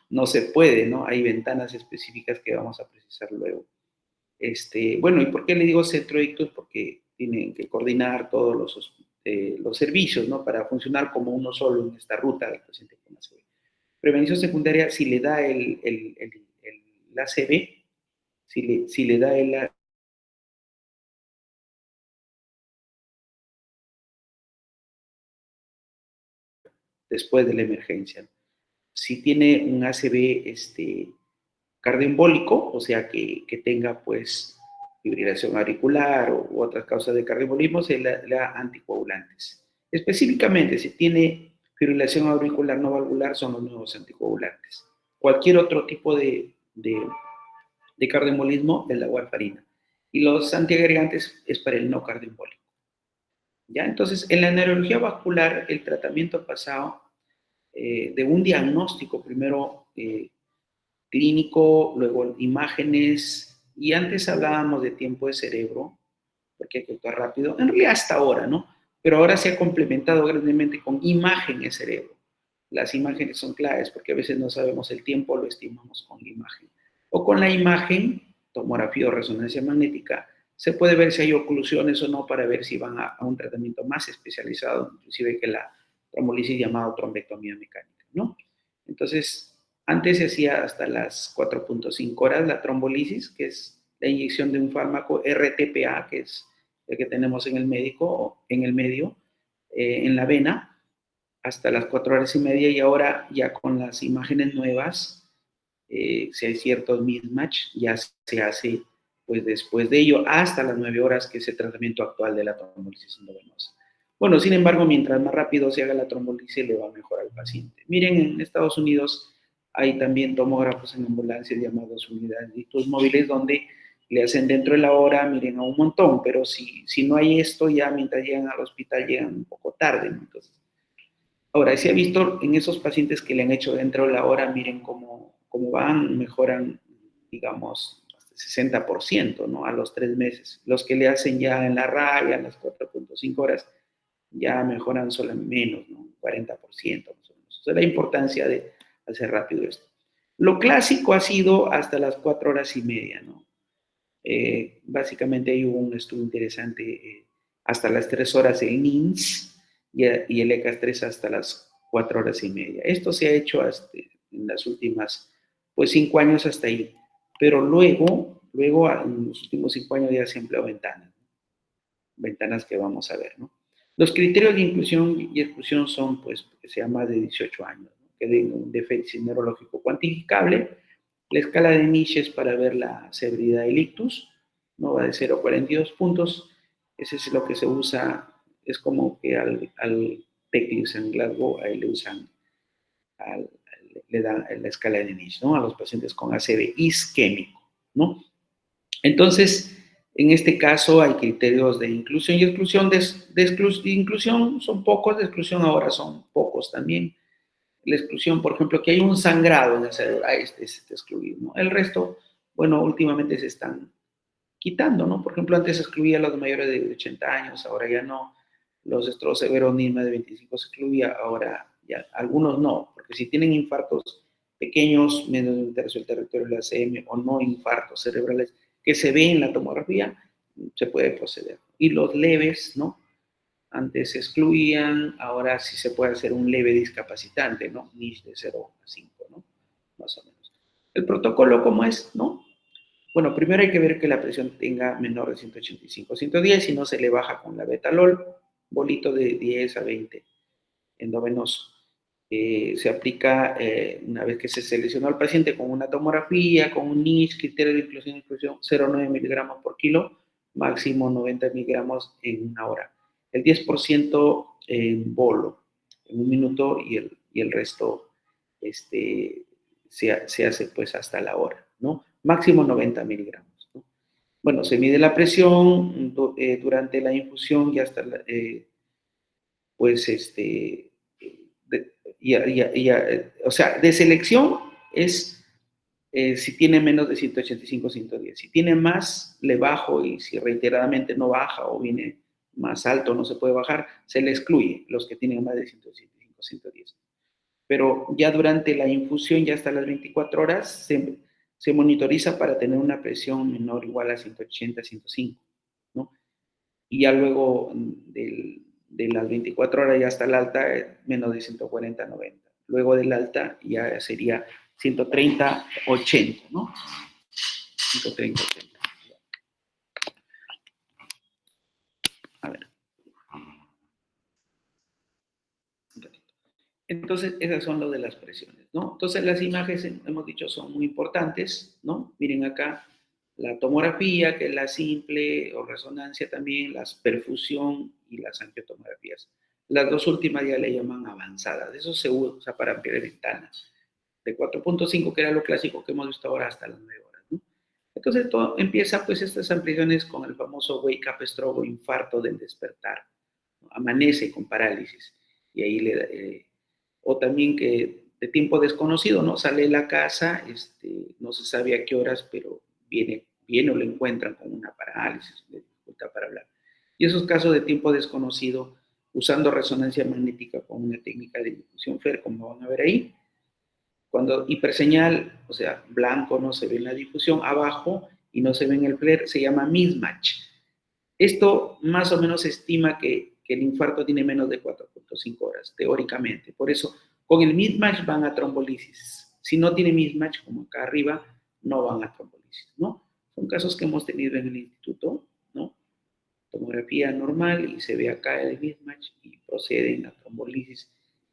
A: no se puede, ¿no? Hay ventanas específicas que vamos a precisar luego. Bueno, ¿y por qué le digo centro ictus? Porque tienen que coordinar todos los servicios, ¿no? Para funcionar como uno solo en esta ruta del paciente con ACV. Prevención secundaria, si le da el ACV, si le da después de la emergencia. Si tiene un ACV cardioembólico, o sea, que tenga pues fibrilación auricular u otras causas de cardioembolismo, se le da anticoagulantes. Específicamente, si tiene fibrilación auricular no valvular, son los nuevos anticoagulantes. Cualquier otro tipo de cardioembolismo es la warfarina. Y los antiagregantes es para el no cardioembólico. ¿Ya? Entonces, en la neurología vascular, el tratamiento pasado de un diagnóstico, primero clínico, luego imágenes, y antes hablábamos de tiempo de cerebro, porque hay que actuar rápido, en realidad hasta ahora, ¿no? Pero ahora se ha complementado grandemente con imagen de cerebro. Las imágenes son claves porque a veces no sabemos el tiempo, lo estimamos con la imagen. O con la imagen, tomografía o resonancia magnética, se puede ver si hay oclusiones o no para ver si van a un tratamiento más especializado, inclusive que la trombolisis llamada trombectomía mecánica, ¿no? Entonces, antes se hacía hasta las 4.5 horas la trombolisis, que es la inyección de un fármaco RTPA, que es el que tenemos en el médico, en el medio, en la vena, hasta las 4 horas y media, y ahora ya con las imágenes nuevas, si hay ciertos mismatch, ya se hace pues después de ello hasta las 9 horas, que es el tratamiento actual de la trombolisis endovenosa. Bueno, sin embargo, mientras más rápido se haga la trombolisis, le va mejor al paciente. Miren, en Estados Unidos hay también tomógrafos en ambulancias llamados unidades de ictus móviles, donde le hacen dentro de la hora, miren, a un montón, pero si no hay esto, ya mientras llegan al hospital llegan un poco tarde, ¿no? Entonces, ahora, se ha visto en esos pacientes que le han hecho dentro de la hora, miren cómo van, mejoran, digamos, hasta el 60%, ¿no? A los 3 meses. Los que le hacen ya en la raya, a las 4.5 horas, ya mejoran solo menos, ¿no? 40% más o menos. O sea, la importancia de hacer rápido esto. Lo clásico ha sido hasta las 4 horas y media, ¿no? Básicamente hay un estudio interesante hasta las 3 horas el NINS y el ECAS-3 hasta las 4 horas y media. Esto se ha hecho hasta en las últimas, pues 5 años hasta ahí, pero luego en los últimos 5 años ya se empleó ventanas que vamos a ver, ¿no? Los criterios de inclusión y exclusión son, pues, que sea más de 18 años, ¿no? Que den un déficit neurológico cuantificable. La escala de Niche es para ver la severidad del ictus, no va de 0 a 42 puntos. Ese es lo que se usa, es como que al TECLIS en Glasgow, ahí le usan, le dan la escala de Niche, ¿no? A los pacientes con ACV isquémico, ¿no? Entonces, En este caso hay criterios de inclusión y exclusión. De inclusión son pocos, de exclusión ahora son pocos también. La exclusión, por ejemplo, que hay un sangrado en el cerebro, este es excluido, ¿no? El resto, bueno, últimamente se están quitando, ¿no? Por ejemplo, antes se excluía a los mayores de 80 años, ahora ya no. Los estrozos severos ni más de 25 se excluía, ahora ya. Algunos no, porque si tienen infartos pequeños, menos de un tercio del territorio de la ACM, o no infartos cerebrales que se ven en la tomografía, se puede proceder. Y los leves, ¿no? Antes se excluían, ahora sí se puede hacer un leve discapacitante, ¿no? NISH de 0 a 5, ¿no? Más o menos. El protocolo, ¿cómo es? ¿No? Bueno, primero hay que ver que la presión tenga menor de 185, 110, si no se le baja con la betalol, bolito de 10 a 20 endovenoso. Se aplica una vez que se seleccionó al paciente con una tomografía, con un NISH, criterio de inclusión y exclusión, 0,9 miligramos por kilo, máximo 90 miligramos en una hora. El 10% en bolo, en un minuto, y el resto se hace pues hasta la hora, ¿no? Máximo 90 miligramos, ¿no? Bueno, se mide la presión durante la infusión y hasta pues o sea, de selección es si tiene menos de 185, 110. Si tiene más, le bajo, y si reiteradamente no baja o viene más alto, no se puede bajar, se le excluye los que tienen más de 185, 110. Pero ya durante la infusión, ya hasta las 24 horas, se monitoriza para tener una presión menor o igual a 180, 105, ¿no? Y ya luego de las 24 horas ya hasta el alta, menos de 140, 90. Luego del alta ya sería 130, 80, ¿no? 130, 80. A ver. Un ratito. Entonces, esas son lo de las presiones, ¿no? Entonces, las imágenes, hemos dicho, son muy importantes, ¿no? Miren acá la tomografía, que es la simple, o resonancia también, la perfusión y las angiotomografías. Las dos últimas ya le llaman avanzadas. Eso se usa para ampliar ventanas. De 4.5, que era lo clásico que hemos visto ahora, hasta las 9 horas, ¿no? Entonces, todo empieza, pues, estas ampliaciones con el famoso wake up stroke o infarto del despertar, ¿no? Amanece con parálisis. Y ahí o también que de tiempo desconocido, ¿no? Sale de la casa, no se sabe a qué horas, pero viene o lo encuentran con una parálisis, de dificultad para hablar. Y esos casos de tiempo desconocido, usando resonancia magnética con una técnica de difusión FER, como van a ver ahí, cuando hiperseñal, o sea, blanco no se ve en la difusión, abajo y no se ve en el FLAIR, se llama mismatch. Esto más o menos estima que el infarto tiene menos de 4.5 horas, teóricamente. Por eso, con el mismatch van a trombolisis. Si no tiene mismatch, como acá arriba, no van a trombolisis, ¿no? Son casos que hemos tenido en el instituto, ¿no? Tomografía normal y se ve acá el mismatch y proceden a trombolisis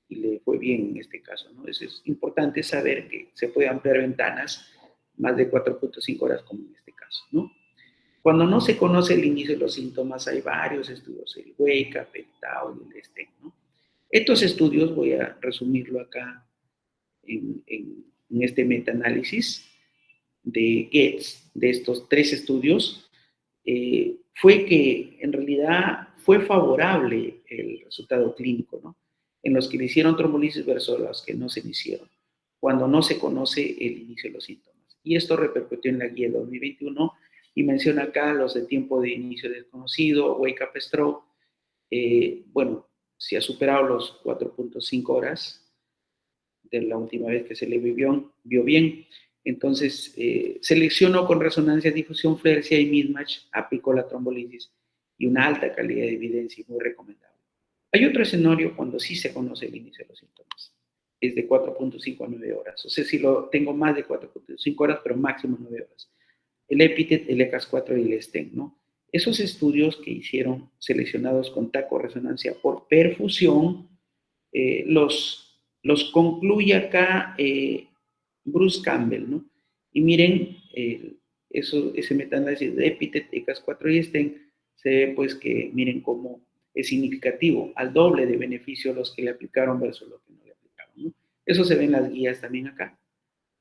A: y le fue bien en este caso, ¿no? Es importante saber que se puede ampliar ventanas más de 4.5 horas como en este caso, ¿no? Cuando no se conoce el inicio de los síntomas, hay varios estudios, el wake up, el tau y el STEM, ¿no? Estos estudios, voy a resumirlo acá en este metaanálisis de Getz, de estos 3 estudios, fue que en realidad fue favorable el resultado clínico, ¿no? En los que le hicieron trombolisis versus los que no se le hicieron, cuando no se conoce el inicio de los síntomas. Y esto repercutió en la guía 2021 y menciona acá los de tiempo de inicio desconocido, wake up stroke. Bueno, si ha superado los 4.5 horas de la última vez que se le vio bien, entonces seleccionó con resonancia, difusión FLAIR, si hay mismatch, aplicó la trombolisis y una alta calidad de evidencia y muy recomendable. Hay otro escenario cuando sí se conoce el inicio de los síntomas, es de 4.5 a 9 horas, o sea, si lo tengo más de 4.5 horas, pero máximo 9 horas. El EPITET, el ECAS4 y el STEM, ¿no? Esos estudios que hicieron seleccionados con taco resonancia por perfusión, los concluye acá Bruce Campbell, ¿no? Y miren, ese metaanálisis de EPITET, ECAS4 y STEM, se ve pues que miren cómo es significativo, al doble de beneficio los que le aplicaron versus los que no le aplicaron, ¿no? Eso se ve en las guías también acá,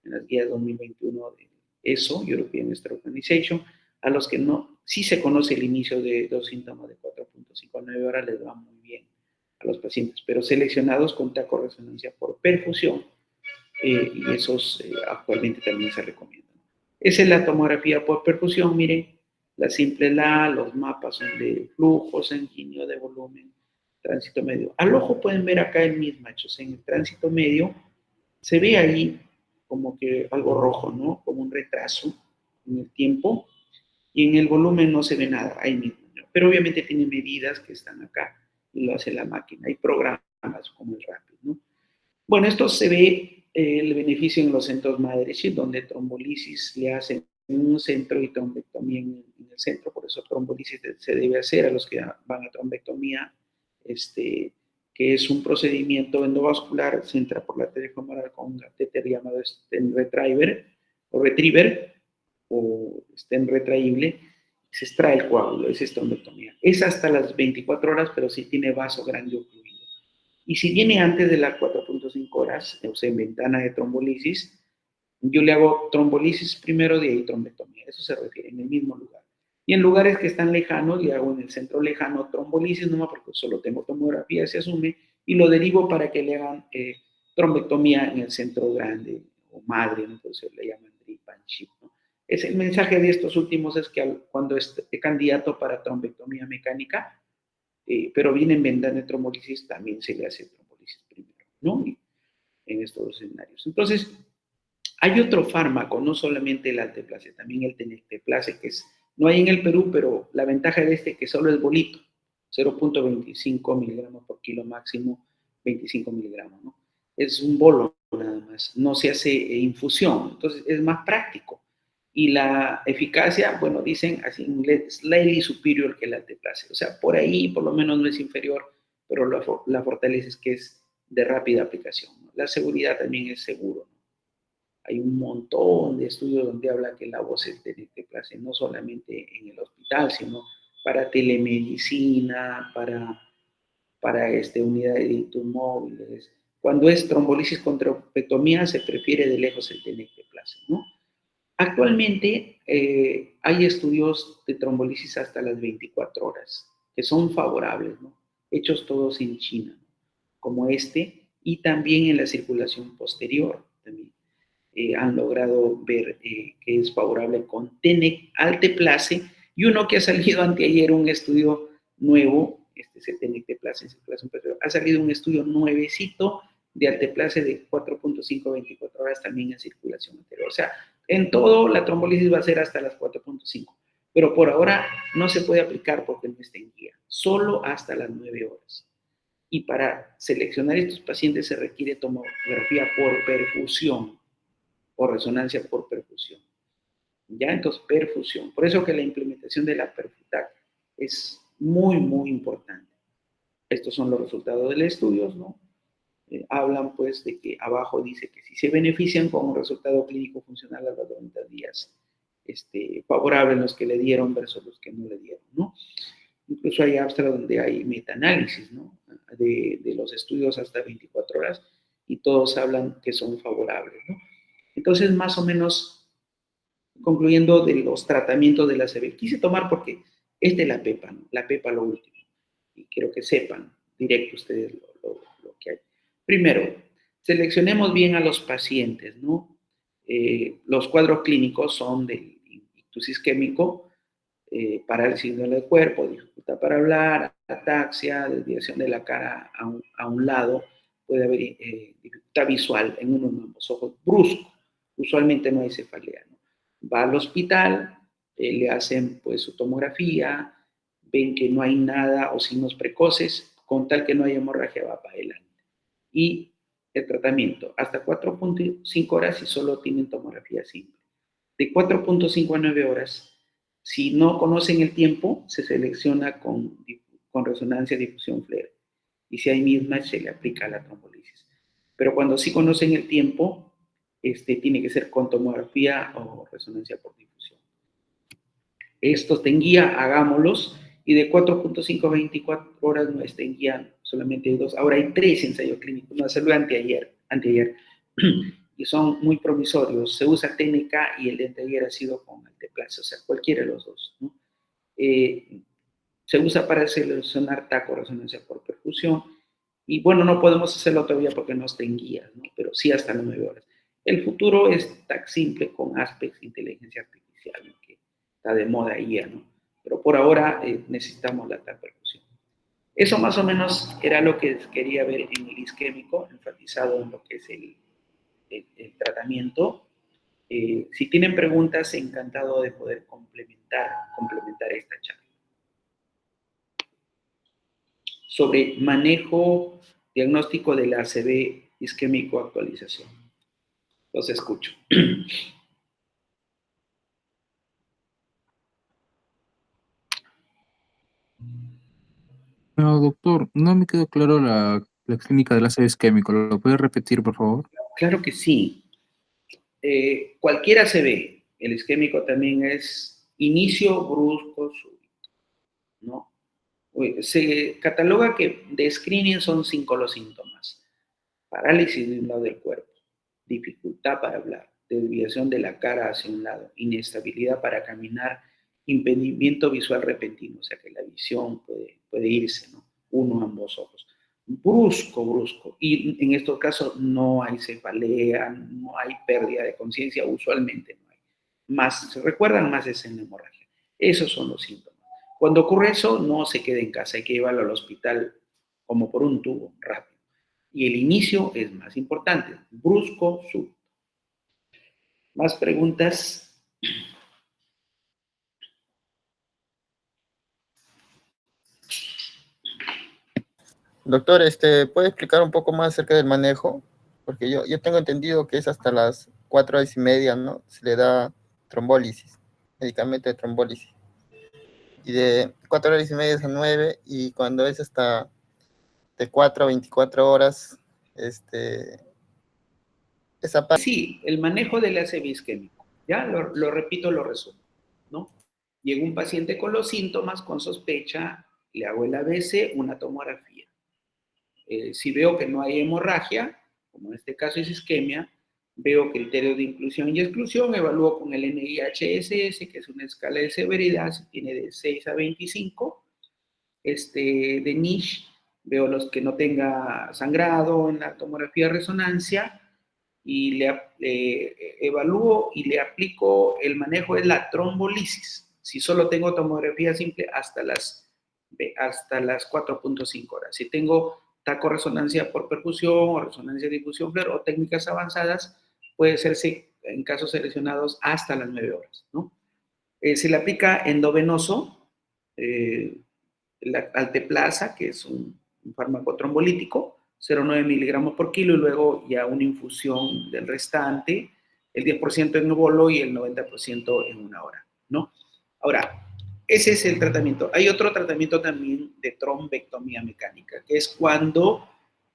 A: en las guías 2021 de ESO, European Stroke Organization, a los que no sí se conoce el inicio de los síntomas de 4.5 a 9 horas, les va muy bien a los pacientes, pero seleccionados con taco-resonancia por perfusión, y esos actualmente también se recomiendan. Esa es la tomografía por perfusión, miren, la simple LA, los mapas son de flujo sanguíneo, de volumen, tránsito medio. Al ojo pueden ver acá el mismatch, o sea, en el tránsito medio se ve ahí como que algo rojo, ¿no? Como un retraso en el tiempo, y en el volumen no se ve nada, ahí mismo, ¿no? Pero obviamente tiene medidas que están acá y lo hace la máquina. Hay programas como el Rapid, ¿no? Bueno, esto se ve el beneficio en los centros madres, donde trombolisis le hacen en un centro y trombectomía en el centro, por eso trombolisis se debe hacer a los que van a trombectomía, que es un procedimiento endovascular, se entra por la arteria femoral con un catéter llamado stent retriever o stent retraíble, se extrae el coágulo, esa es trombectomía. Es hasta las 24 horas, pero sí tiene vaso grande ocluido. Y si viene antes de las 4.5 horas, o sea, en ventana de trombolisis, yo le hago trombolisis primero, de ahí trombectomía. Eso se refiere en el mismo lugar. Y en lugares que están lejanos, le hago en el centro lejano trombolisis, nomás porque solo tengo tomografía, se asume, y lo derivo para que le hagan trombectomía en el centro grande o madre, ¿no? Entonces le llaman drip and ship, ¿no? Es el mensaje de estos últimos es que cuando esté candidato para trombectomía mecánica, pero viene en ventana de trombolisis, también se le hace trombolisis primero, ¿no? En estos dos escenarios. Entonces, hay otro fármaco, no solamente el alteplase, también el tenecteplase, que no hay en el Perú, pero la ventaja de este es que solo es bolito, 0.25 miligramos por kilo máximo, 25 miligramos, ¿no? Es un bolo nada más, no se hace infusión, entonces es más práctico. Y la eficacia, bueno, dicen así en inglés, slightly superior que el alteplase, o sea, por ahí por lo menos no es inferior, pero la fortaleza es que es de rápida aplicación, ¿no? La seguridad también es seguro, ¿no? Hay un montón de estudios donde habla que la voz es tenecteplase, no solamente en el hospital, sino para telemedicina, para unidades de dictus móviles. Cuando es trombolisis con trombectomía, se prefiere de lejos el tenecteplase, ¿no? Actualmente hay estudios de trombolisis hasta las 24 horas, que son favorables, ¿no? Hechos todos en China, ¿no? Como y también en la circulación posterior, también han logrado ver que es favorable con TENEC, alteplase, y uno que ha salido anteayer, un estudio nuevo, es el tenecteplase en circulación posterior, ha salido un estudio nuevecito de alteplase de 4.5 24 horas también en circulación anterior. O sea, en todo la trombolisis va a ser hasta las 4.5, pero por ahora no se puede aplicar porque no está en guía, solo hasta las 9 horas. Y para seleccionar estos pacientes se requiere tomografía por perfusión o resonancia por perfusión. ¿Ya? Entonces, perfusión. Por eso que la implementación de la Perfutac es muy, muy importante. Estos son los resultados del estudio, ¿no? Hablan pues de que abajo dice que si se benefician con un resultado clínico funcional a los 90 días, favorable en los que le dieron versus los que no le dieron, ¿no? Incluso hay abstracts donde hay metaanálisis, ¿no? De los estudios hasta 24 horas y todos hablan que son favorables, ¿no? Entonces, más o menos, concluyendo de los tratamientos de la CB, quise tomar porque es de la PEPA, ¿no? La PEPA lo último, y quiero que sepan directo ustedes lo que hay. Primero, seleccionemos bien a los pacientes, ¿no? Los cuadros clínicos son de ictus isquémico, parálisis del cuerpo, dificultad para hablar, ataxia, desviación de la cara a un lado, puede haber dificultad visual en uno de los ojos brusco, usualmente no hay cefalea, ¿no? Va al hospital, le hacen pues su tomografía, ven que no hay nada o signos precoces, con tal que no haya hemorragia va para adelante. Y el tratamiento, hasta 4.5 horas si solo tienen tomografía simple. De 4.5 a 9 horas, si no conocen el tiempo, se selecciona con resonancia, difusión, FLAIR. Y si hay mismatch, se le aplica la trombolisis. Pero cuando sí conocen el tiempo, tiene que ser con tomografía o resonancia por difusión. Estos está en guía, hagámoslos. Y de 4.5 a 24 horas no está en guía, solamente hay 2. Ahora hay 3 ensayos clínicos. No, salió anteayer. Y son muy promisorios. Se usa TNK y el de anteayer ha sido con alteplase, o sea, cualquiera de los dos, ¿no? Se usa para seleccionar TAC o resonancia por percusión. Y bueno, no podemos hacerlo todavía porque no está en guías, ¿no? Pero sí hasta las 9 horas. El futuro es TAC simple con Aspects inteligencia artificial, ¿no? Que está de moda ahí, ¿no? Pero por ahora necesitamos la TAC percusión. Eso más o menos era lo que quería ver en el isquémico, enfatizado en lo que es el tratamiento. Si tienen preguntas, encantado de poder complementar esta charla. Sobre manejo diagnóstico del ACV isquémico actualización. Los escucho.
B: No, doctor, no me quedó claro la clínica del ácido isquémico. ¿Lo puede repetir, por favor?
A: Claro que sí. Cualquier ACV, el isquémico también es inicio brusco súbito, ¿no? Se cataloga que de screening son 5 los síntomas. Parálisis de un lado del cuerpo, dificultad para hablar, desviación de la cara hacia un lado, inestabilidad para caminar, impedimento visual repentino, o sea que la visión puede irse, ¿no? Uno o ambos ojos. Brusco. Y en estos casos no hay cefalea, no hay pérdida de conciencia, usualmente no hay. Más, se recuerdan, más es en la hemorragia. Esos son los síntomas. Cuando ocurre eso, no se quede en casa, hay que llevarlo al hospital como por un tubo, rápido. Y el inicio es más importante, brusco, súbito. ¿Más preguntas?
C: Doctor, ¿puede explicar un poco más acerca del manejo? Porque yo tengo entendido que es hasta las 4 horas y media, ¿no? Se le da trombólisis, medicamento de trombólisis. Y de 4 horas y media a 9, y cuando es hasta de 4 a 24 horas, esa parte.
A: Sí, el manejo del ACV isquémico. Ya lo repito, lo resumo, ¿no? Llega un paciente con los síntomas, con sospecha, le hago el ABC, una tomografía. Si veo que no hay hemorragia, como en este caso es isquemia, veo criterios de inclusión y exclusión, evalúo con el NIHSS, que es una escala de severidad, si tiene de 6 a 25, de niche, veo los que no tenga sangrado en la tomografía de resonancia y evalúo y le aplico el manejo de la trombolisis. Si solo tengo tomografía simple, hasta las 4.5 horas. Si tengo taco resonancia por percusión o resonancia de difusión o técnicas avanzadas, puede serse en casos seleccionados hasta las 9 horas, ¿no? Se le aplica endovenoso, la alteplasa, que es un fármaco trombolítico, 0,9 miligramos por kilo, y luego ya una infusión del restante, el 10% en bolo y el 90% en una hora, ¿no? Ahora, ese es el tratamiento. Hay otro tratamiento también de trombectomía mecánica, que es cuando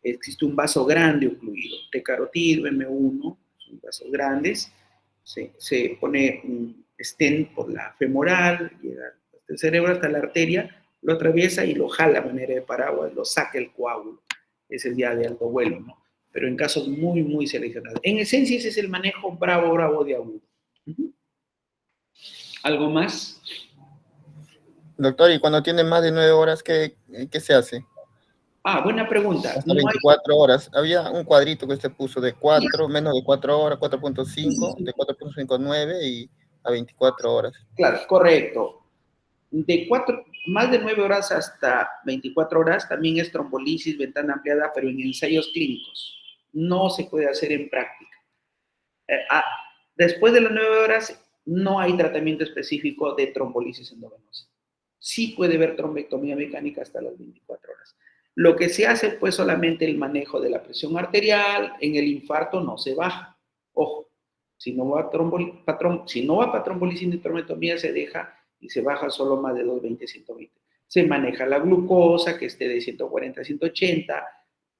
A: existe un vaso grande ocluido, T-carotido, M1, son vasos grandes, se pone un stent por la femoral, llega hasta el cerebro, hasta la arteria, lo atraviesa y lo jala a manera de paraguas, lo saca el coágulo. Es el día de alto vuelo, ¿no? Pero en casos muy, muy seleccionados. En esencia, ese es el manejo bravo de agudo. ¿Algo más?
C: Doctor, y cuando tiene más de 9 horas, ¿qué se hace?
A: Buena pregunta.
C: Hasta 24 horas. Había un cuadrito que usted puso de 4, menos de 4 horas, 4.5, de 4.5 a 9 y a 24 horas.
A: Claro, correcto. Más de 9 horas hasta 24 horas también es trombolisis, ventana ampliada, pero en ensayos clínicos. No se puede hacer en práctica. Después de las 9 horas no hay tratamiento específico de trombolisis endovenosa. Sí puede haber trombectomía mecánica hasta las 24 horas. Lo que se hace pues solamente el manejo de la presión arterial, en el infarto no se baja. Ojo, si no va para trombolisis ni trombectomía se deja y se baja solo más de 220, 120. Se maneja la glucosa, que esté de 140 a 180,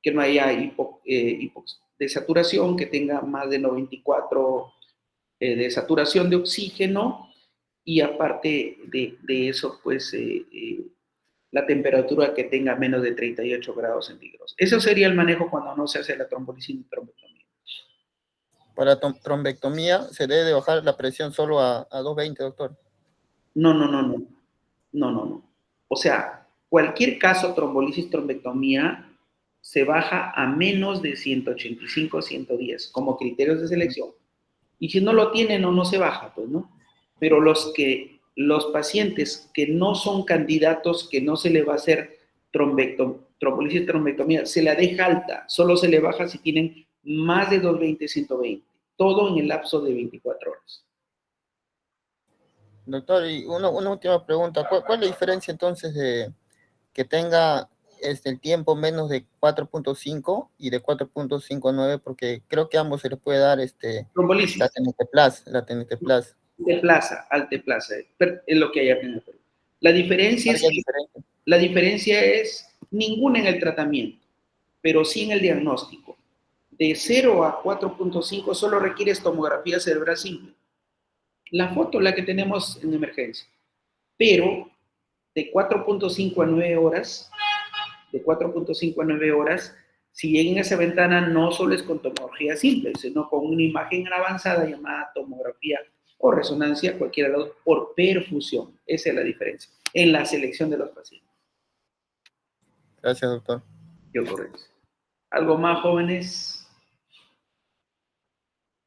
A: que no haya de saturación, que tenga más de 94 de saturación de oxígeno, y aparte de eso, pues la temperatura que tenga menos de 38 grados centígrados. Eso sería el manejo cuando no se hace la trombolisis y trombectomía.
C: Para trombectomía se debe bajar la presión solo a 220, doctor.
A: No. No. O sea, cualquier caso trombolisis, trombectomía, se baja a menos de 185, 110 como criterios de selección. Y si no lo tienen o no se baja, pues, ¿no? Pero los pacientes que no son candidatos, que no se le va a hacer trombolisis, trombectomía, se la deja alta, solo se le baja si tienen más de 220, 120. Todo en el lapso de 24 horas.
C: Doctor, y una última pregunta. ¿Cuál es la diferencia entonces de que tenga el tiempo menos de 4.5 y de 4.59? Porque creo que a ambos se les puede dar
A: Trombolisis.
C: la teneteplas.
A: Alteplaza, es lo que hay acá en el Perú. La diferencia es ninguna en el tratamiento, pero sí en el diagnóstico. De 0 a 4.5 solo requieres tomografía cerebral simple. La foto, la que tenemos en emergencia. Pero de 4.5 a 9 horas, si en esa ventana no solo es con tomografía simple, sino con una imagen avanzada llamada tomografía o resonancia, cualquiera de los dos, por perfusión. Esa es la diferencia en la selección de los pacientes.
C: Gracias, doctor.
A: ¿Algo más, jóvenes?